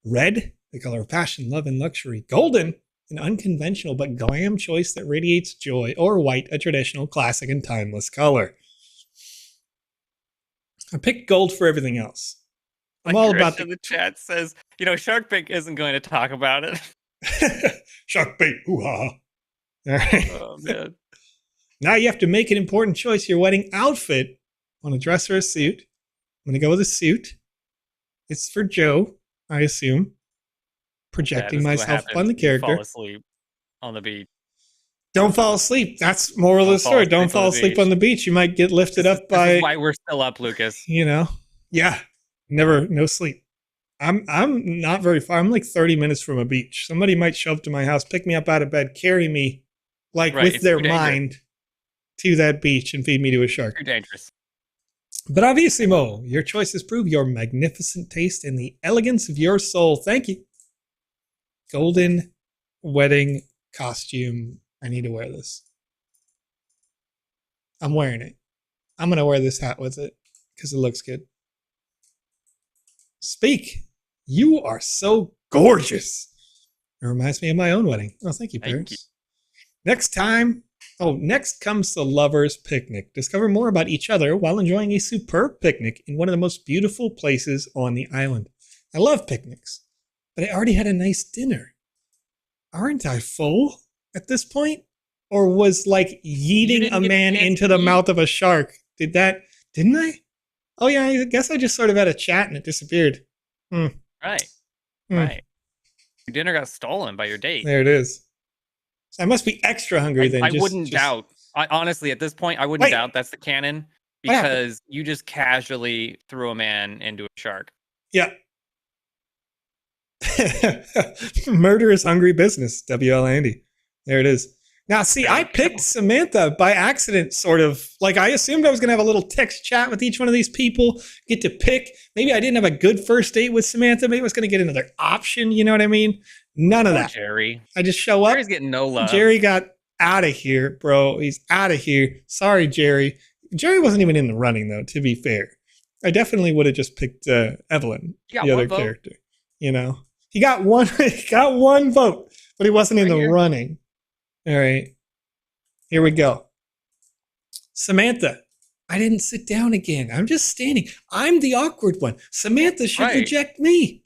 Red, the color of passion, love, and luxury. Golden, an unconventional but glam choice that radiates joy. Or white, a traditional, classic, and timeless color. I picked gold for everything else. I'm all about the chat says, Shark Bait isn't going to talk about it. Shark Bait, hoo-ha. All right. Oh, man. Now you have to make an important choice. Your wedding outfit. Want a dress or a suit? I'm going to go with a suit. It's for Joe, I assume. Projecting myself on the character. Fall asleep on the beach. Don't fall asleep. That's moral of the story. Don't fall asleep on the beach. You might get lifted up by... This is why we're still up, Lucas. Yeah. No sleep. I'm not very far. I'm like 30 minutes from a beach. Somebody might show up to my house, pick me up out of bed, carry me with their mind to that beach and feed me to a shark. Too dangerous. But obviously, Mo, your choices prove your magnificent taste and the elegance of your soul. Thank you. Golden wedding costume. I need to wear this. I'm wearing it. I'm going to wear this hat with it because it looks good. Speak. You are so gorgeous. It reminds me of my own wedding. Oh, thank you, Paris. Next comes the lovers' picnic. Discover more about each other while enjoying a superb picnic in one of the most beautiful places on the island. I love picnics, but I already had a nice dinner. Aren't I full at this point? Or was like yeeting a man into the mouth of a shark? Didn't I? Oh yeah, I guess I just sort of had a chat and it disappeared. Right. Your dinner got stolen by your date. There it is. So I must be extra hungry then. I wouldn't doubt. Honestly, at this point, I wouldn't doubt that's the canon because you just casually threw a man into a shark. Yeah. Murder is hungry business. W.L. Andy. There it is. Now, see, I picked Samantha by accident, sort of. Like, I assumed I was going to have a little text chat with each one of these people, get to pick. Maybe I didn't have a good first date with Samantha. Maybe I was going to get another option, you know what I mean? None of that. Jerry. I just show up. Jerry's getting no love. Jerry got out of here, bro. He's out of here. Sorry, Jerry. Jerry wasn't even in the running, though, to be fair. I definitely would have just picked Evelyn, the other character. He got one vote, but he wasn't in the running. All right, here we go. Samantha, I didn't sit down again. I'm just standing. I'm the awkward one. Samantha should reject me.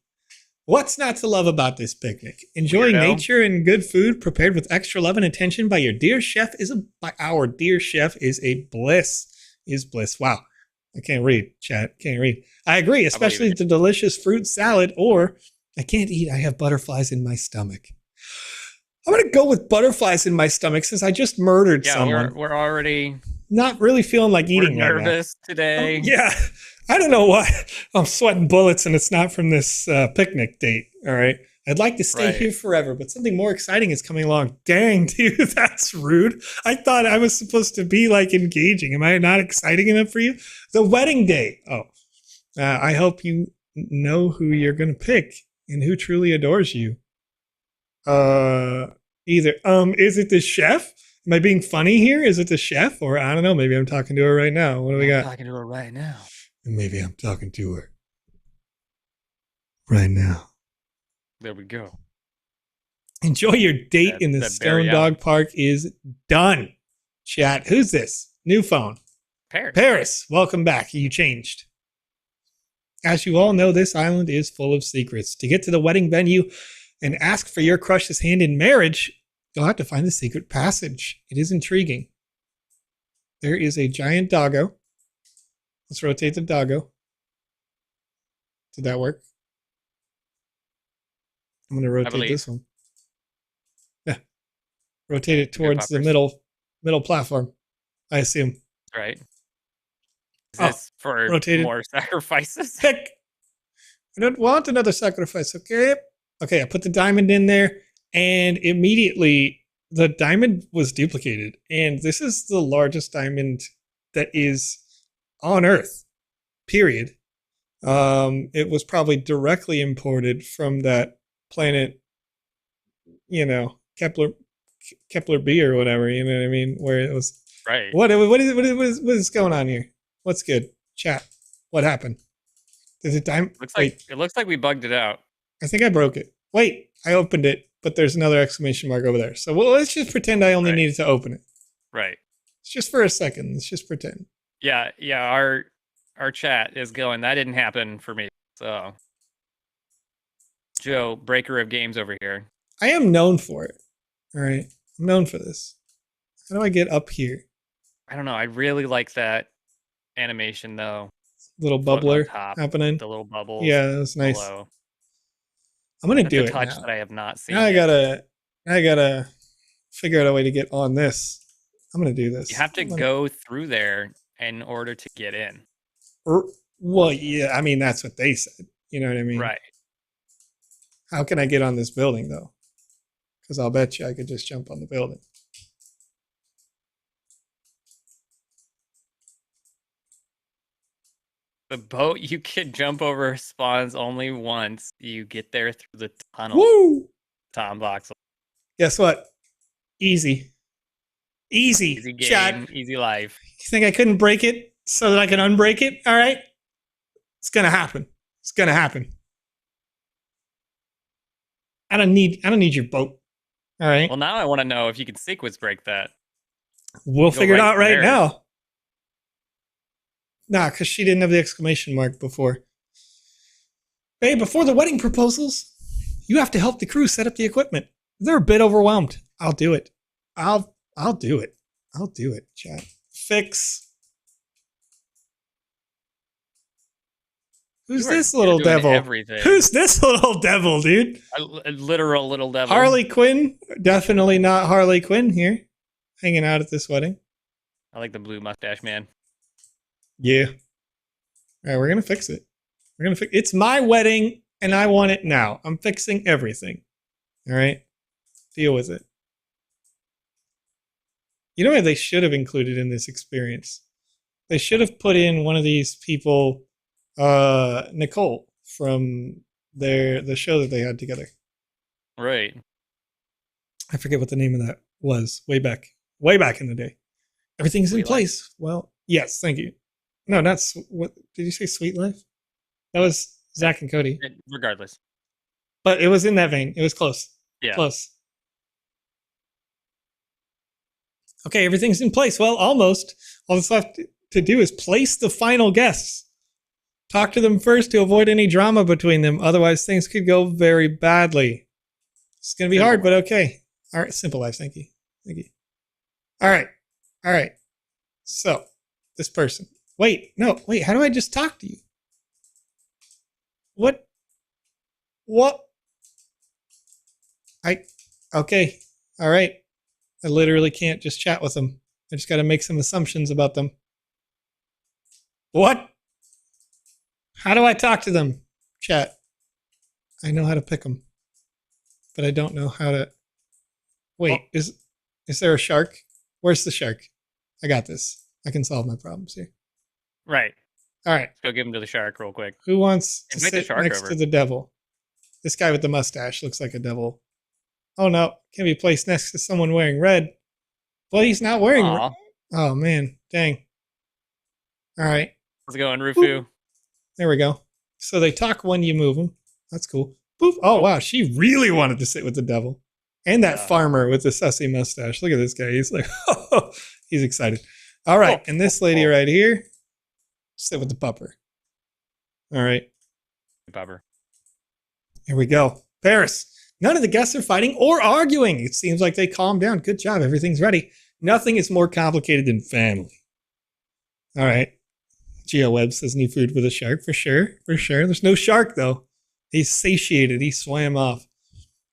What's not to love about this picnic? Enjoying nature and good food prepared with extra love and attention by your dear chef by our dear chef is a bliss. Is bliss. Wow. I can't read, chat. Can't read. I agree, especially the delicious fruit salad or I can't eat. I have butterflies in my stomach. I'm going to go with butterflies in my stomach since I just murdered someone. We're already not really feeling like eating. We're nervous today. Yeah. I don't know why I'm sweating bullets and it's not from this picnic date. All right. I'd like to stay here forever, but something more exciting is coming along. Dang, dude, that's rude. I thought I was supposed to be like engaging. Am I not exciting enough for you? The wedding day. Oh, I hope you know who you're going to pick and who truly adores you. Is it the chef? Am I being funny here? Is it the chef? Or I don't know. Maybe I'm talking to her right now. What do we got? I'm talking to her right now. Maybe I'm talking to her right now. There we go. Enjoy your date in the Stone Dog Park is done. Chat. Who's this? New phone. Paris. Welcome back. You changed. As you all know, this island is full of secrets. To get to the wedding venue and ask for your crush's hand in marriage, you'll have to find the secret passage. It is intriguing. There is a giant doggo. Let's rotate the doggo. Did that work? I'm going to rotate this one. Yeah. Rotate it towards the middle platform, I assume. Right. Is this for more sacrifices? Pick. I don't want another sacrifice, okay? Okay, I put the diamond in there, and immediately the diamond was duplicated. And this is the largest diamond that is on Earth, period. It was probably directly imported from that planet, Kepler B or whatever, you know what I mean? Where it was. Right. What is going on here? What's good? Chat. What happened? Did it diamond? It looks like we bugged it out. I think I broke it. Wait, I opened it, but there's another exclamation mark over there. So let's just pretend I only needed to open it. Right. It's just for a second. Let's just pretend. Yeah. Our chat is going. That didn't happen for me. So, Joe, breaker of games over here. I am known for it. All right, I'm known for this. How do I get up here? I don't know. I really like that animation though. Little bubbler happening. The little bubbles. Yeah, that's nice. Below. I'm gonna do a it touch now. that I have not seen. Now I gotta figure out a way to get on this. I'm gonna do this. You have to go through there in order to get in. Well, yeah. I mean, that's what they said. You know what I mean? Right. How can I get on this building though? Because I'll bet you I could just jump on the building. The boat you can jump over spawns only once you get there through the tunnel. Woo! Tom Voxel. Guess what? Easy Easy game, chat. Easy life. You think I couldn't break it so that I can unbreak it? All right. It's gonna happen. It's gonna happen. I don't need your boat. All right. Well, now I want to know if you can sequence break that. We'll figure it out right now. Nah, because she didn't have the exclamation mark before. Hey, before the wedding proposals, you have to help the crew set up the equipment. They're a bit overwhelmed. I'll do it. I'll do it. I'll do it, chat. Fix. Who's this little devil? Everything. Who's this little devil, dude? A literal little devil. Harley Quinn? Definitely not Harley Quinn here. Hanging out at this wedding. I like the blue mustache man. Yeah. All right, we're gonna fix it. It's my wedding, and I want it now. I'm fixing everything. All right, deal with it. You know what they should have included in this experience? They should have put in one of these people, Nicole from the show that they had together. Right. I forget what the name of that was. Way back in the day. Everything's in place. Well, yes, thank you. No, that's what did you say? Sweet Life? That was Zach and Cody. Regardless, but it was in that vein. It was close. Yeah, close. Okay, everything's in place. Well, almost. All that's left to do is place the final guests. Talk to them first to avoid any drama between them. Otherwise, things could go very badly. It's gonna be hard, but okay. All right, Simple Life. Thank you. All right. So, this person. Wait, how do I just talk to you? What? Okay. All right. I literally can't just chat with them. I just got to make some assumptions about them. What? How do I talk to them? Chat. I know how to pick them, but I don't know how to. Wait, is there a shark? Where's the shark? I got this. I can solve my problems here. Right. All right. Let's go give him to the shark real quick. Who wants to Invite the sit shark next over. to the devil? This guy with the mustache looks like a devil. Oh no, can be placed next to someone wearing red. But he's not wearing red. Aw. Oh man, dang. All right, How's it going, Rufu? Boop. There we go. So they talk when you move them. That's cool. Boop. Oh wow, she really wanted to sit with the devil. And that farmer with the sussy mustache. Look at this guy. He's like, oh, he's excited. All right, and this lady right here, sit with the pupper. All right. Pupper. Here we go. Paris. None of the guests are fighting or arguing. It seems like they calmed down. Good job. Everything's ready. Nothing is more complicated than family. All right. GeoWeb says new food for the shark. For sure. For sure. There's no shark, though. He's satiated. He swam off.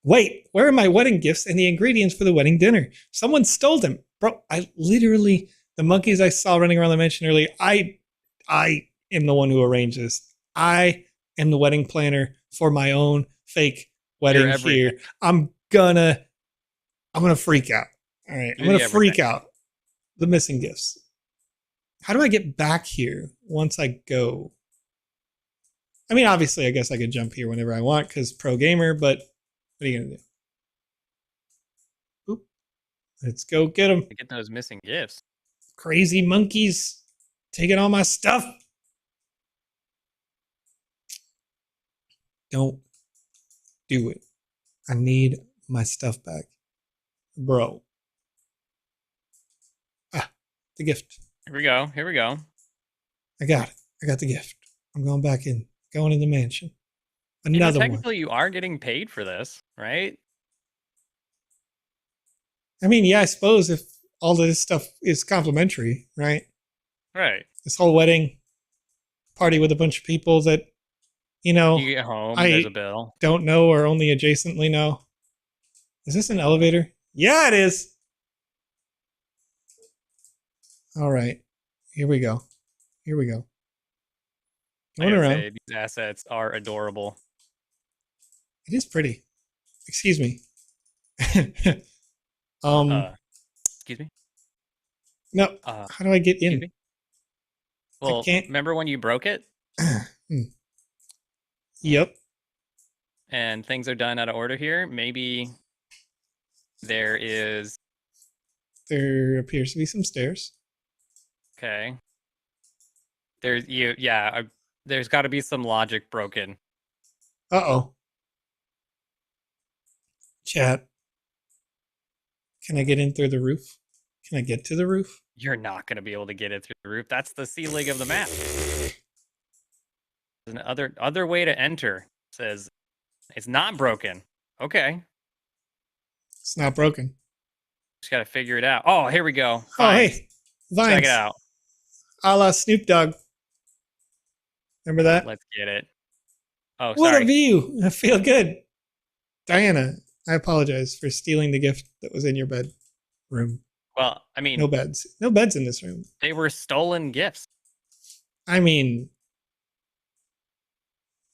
Wait, where are my wedding gifts and the ingredients for the wedding dinner? Someone stole them. Bro, I literally, the monkeys I saw running around the mansion earlier, I am the one who arranged this. I am the wedding planner for my own fake wedding here. I'm gonna freak out. All right, I'm gonna freak out. The missing gifts. How do I get back here once I go? I mean, obviously, I guess I could jump here whenever I want because pro gamer, but what are you gonna do? Oop. Let's go get them. Get those missing gifts. Crazy monkeys taking all my stuff. Don't do it. I need my stuff back. Bro. Ah, the gift. Here we go. Here we go. I got it. I got the gift. I'm going back in. Going in the mansion. Another one. Technically, you are getting paid for this, right? I mean, yeah, I suppose if all of this stuff is complimentary, right? Right. This whole wedding party with a bunch of people that, you know, you get home, there's a bill. Don't know or only adjacently know. Is this an elevator? Yeah, it is. All right. Here we go. Here we go. Going around. Say, these assets are adorable. It is pretty. Excuse me. Excuse me? No. How do I get in? Well, remember when you broke it? Yep. And things are done out of order here. Maybe there appears to be some stairs. Okay. There's got to be some logic broken. Uh-oh. Chat. Can I get in through the roof? Can I get to the roof? You're not going to be able to get it through the roof. That's the ceiling of the map. There's an other way to enter. It says it's not broken. Okay. It's not broken. Just got to figure it out. Oh, here we go. Vines. Oh, hey. Vines. Check it out. A la Snoop Dogg. Remember that? Let's get it. Oh, what sorry. a view. I feel good. Diana, I apologize for stealing the gift that was in your bedroom. Well, I mean, no beds. No beds in this room. They were stolen gifts. I mean,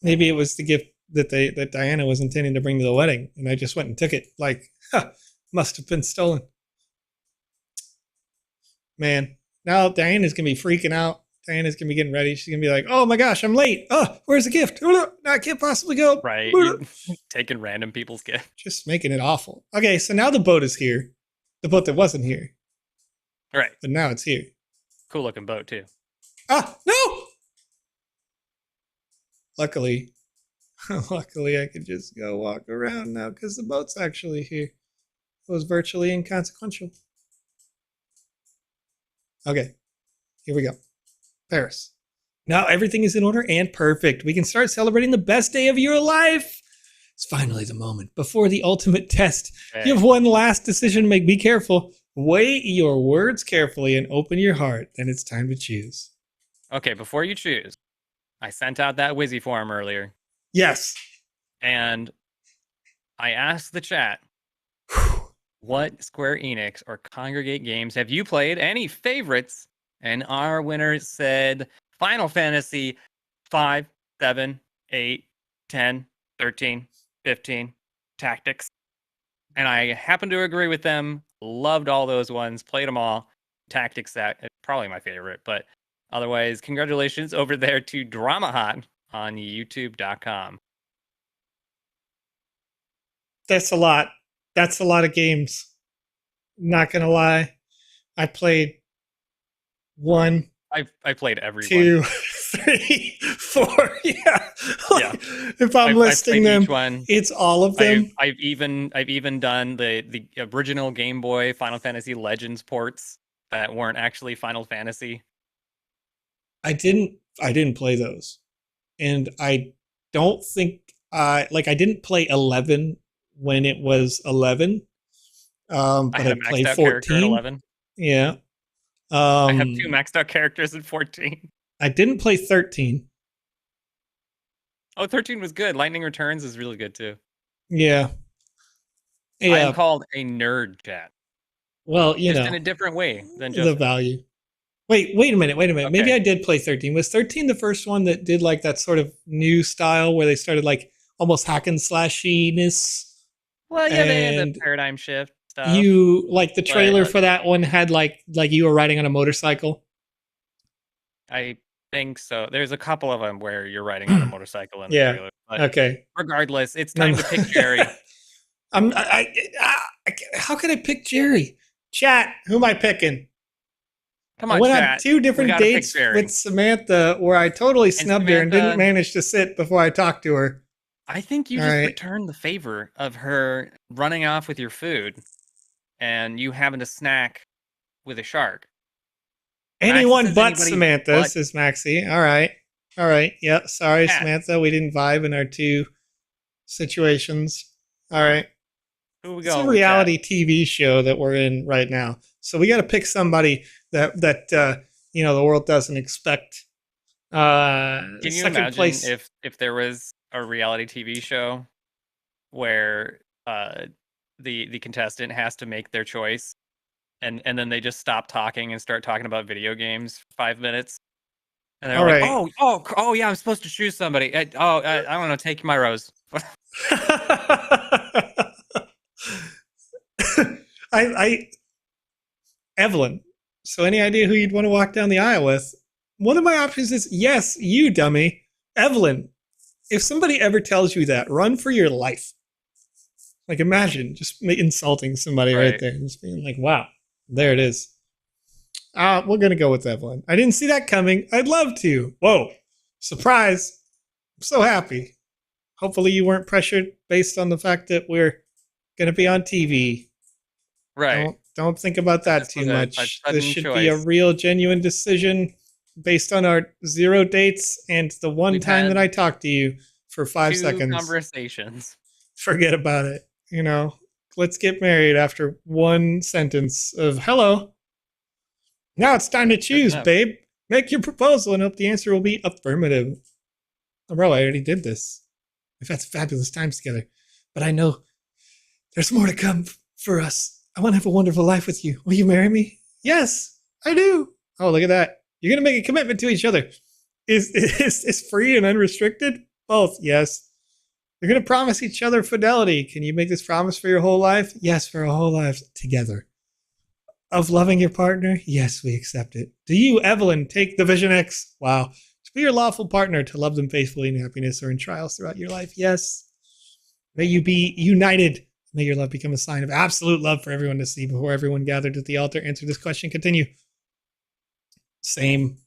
maybe it was the gift that Diana was intending to bring to the wedding, and I just went and took it. Like, must have been stolen. Man, now Diana's gonna be freaking out. Diana's gonna be getting ready. She's gonna be like, "Oh my gosh, I'm late. Oh, where's the gift? Oh, no, I can't possibly go." Right, taking random people's gifts. Just making it awful. Okay, so now the boat is here. The boat that wasn't here. Right. But now it's here. Cool looking boat too. Ah, no! Luckily I could just go walk around now because the boat's actually here. It was virtually inconsequential. Okay, here we go. Paris. Now everything is in order and perfect. We can start celebrating the best day of your life. It's finally the moment before the ultimate test. Okay. You have one last decision to make. Be careful. Weigh your words carefully and open your heart. Then it's time to choose. Okay, before you choose, I sent out that Wizzy form earlier. Yes. And I asked the chat, what Square Enix or Congregate games have you played? Any favorites? And our winner said Final Fantasy 5 7, 8, 10, 13, 15, Tactics. And I happen to agree with them. Loved all those ones. Played them all. Tactics, that probably my favorite. But otherwise, congratulations over there to DramaHot on YouTube.com. That's a lot. That's a lot of games. Not gonna lie. I played 1, I played every 2, one. 3, 4. Yeah. Yeah. If I'm listing them, each one. it's all of them. I've even done the original Game Boy Final Fantasy Legends ports that weren't actually Final Fantasy. I didn't play those, and I don't think I didn't play 11 when it was 11. But I had I a maxed played out character at 14. 11. Yeah. I have 2 maxed out characters at 14. I didn't play 13. Oh, 13 was good. Lightning Returns is really good too. Yeah. I am called a nerd, chat. Well, you just know, in a different way than just the value. Wait a minute. Okay. Maybe I did play 13. Was 13 the first one that did like that sort of new style where they started like almost hack and slashiness? Well, yeah, they had the And paradigm shift stuff. you like the trailer But- for that one had like you were riding on a motorcycle. I think so. There's a couple of them where you're riding on a motorcycle in the Yeah. trailer. But Okay. regardless, it's time to pick Jerry. How can I pick Jerry? Chat, who am I picking? Come I on, went chat. on 2 different We gotta pick dates Jerry. with Samantha where I totally snubbed her and Samantha- didn't manage to sit before I talked to her. I think you All just right. returned the favor of her running off with your food and you having to snack with a shark. Anyone says but anybody Samantha, but- says Maxie. All right. Yep. Sorry, Cat. Samantha. We didn't vibe in our 2 situations. All right. Who we It's go? a with, reality TV show that we're in right now. So we got to pick somebody that the world doesn't expect. Can you second imagine place. if there was a reality TV show where the contestant has to make their choice and then they just stop talking and start talking about video games for 5 minutes? And they're All like, right. oh yeah, I'm supposed to choose somebody. I don't know, take my rose. Evelyn. So any idea who you'd want to walk down the aisle with? One of my options is yes, you dummy. Evelyn. If somebody ever tells you that, run for your life. Like imagine just insulting somebody right there and just being like, wow, there it is. We're going to go with Evelyn. I didn't see that coming. I'd love to. Whoa, surprise. I'm so happy. Hopefully you weren't pressured based on the fact that we're going to be on TV. Right. Don't think about that This too was a much. sudden This should be a choice. real, genuine decision based on our 0 dates and the one We've time had that I talked to you for 5 2 seconds. conversations. Forget about it. Let's get married after 1 sentence of hello. Now it's time to choose, enough. babe. Make your proposal and hope the answer will be affirmative. Oh, bro, I already did this. We've had fabulous times together, but I know there's more to come for us. I want to have a wonderful life with you. Will you marry me? Yes, I do. Oh, look at that. You're going to make a commitment to each other. Is free and unrestricted? Both, yes. You're going to promise each other fidelity. Can you make this promise for your whole life? Yes, for a whole life together. Of loving your partner? Yes, we accept it. Do you, Evelyn, take the Vision X? Wow. To be your lawful partner, to love them faithfully in happiness or in trials throughout your life? Yes. May you be united. May your love become a sign of absolute love for everyone to see before everyone gathered at the altar. Answer this question. Continue. Same.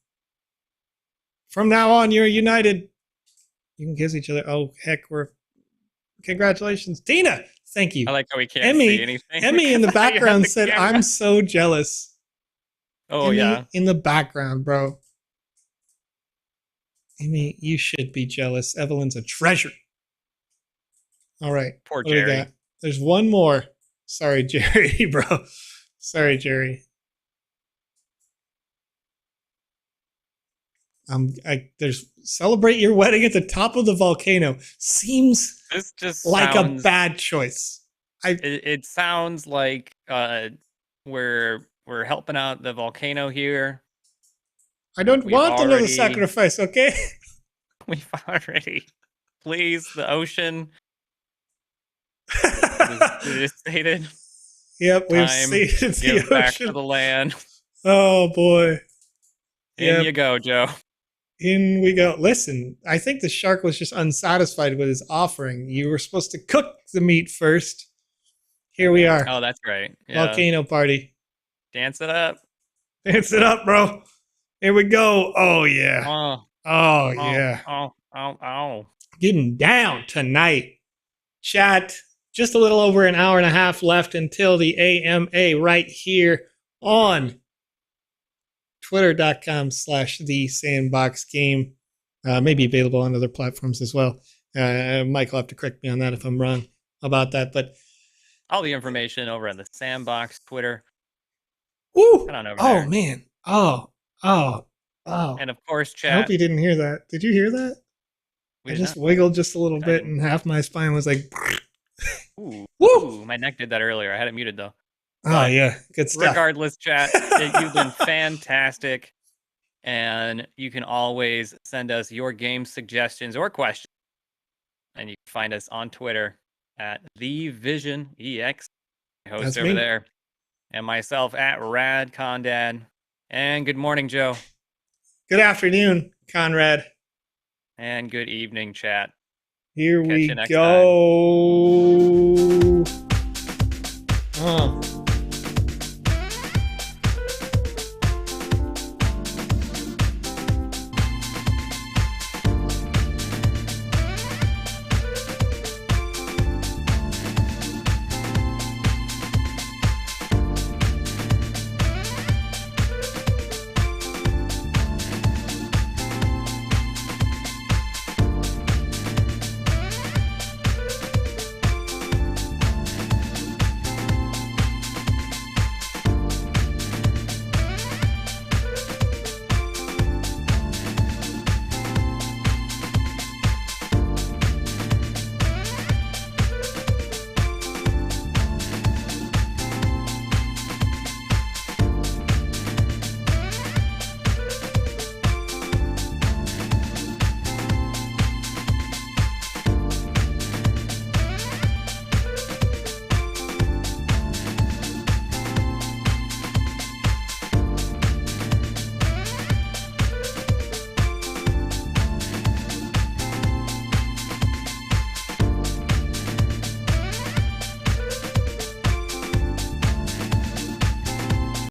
From now on, you're united. You can kiss each other. Oh, heck, congratulations. Tina, thank you. I like how we can't Emmy- see anything. Emmy in the because you have background the said, camera. I'm so jealous. Oh, Emmy yeah. in the background, bro. Emmy, you should be jealous. Evelyn's a treasure. All right. Poor What do we Jerry. got? There's one more. Sorry, Jerry, bro. Sorry, Jerry. There's celebrate your wedding at the top of the volcano. Seems This just like sounds, a bad choice. It sounds like we're helping out the volcano here. I don't We've want another already- sacrifice, okay? We've already pleased the ocean. It is stated. Yep, we've Time stated give the back to ocean. the land. Oh boy. In Yep. you go, Joe. In we go. Listen, I think the shark was just unsatisfied with his offering. You were supposed to cook the meat first. Here we are. Oh, that's right. Yeah. Volcano party. Dance it up. Dance it up, bro. Here we go. Oh yeah. Oh, Oh oh, yeah. oh. Getting down tonight. Chat. Just a little over an hour and a half left until the AMA right here on twitter.com/the Sandbox Game. Maybe available on other platforms as well. Mike will have to correct me on that if I'm wrong about that. But All the information over on the Sandbox Twitter. woo! Head on over Oh there. man. Oh. And of course, I hope chat. you didn't hear that. Did you hear that? We I did just not- wiggled just a little I bit didn't. and half my spine was like, Ooh, woo! ooh, my neck did that earlier. I had it muted though. Oh But yeah, good stuff. regardless, chat, you've been fantastic. And you can always send us your game suggestions or questions. And you can find us on Twitter at TheVisionEX, host That's over me. there. And myself at RadCondad. And good morning, Joe. Good afternoon, Conrad. And good evening, chat. Here Catch we you next go.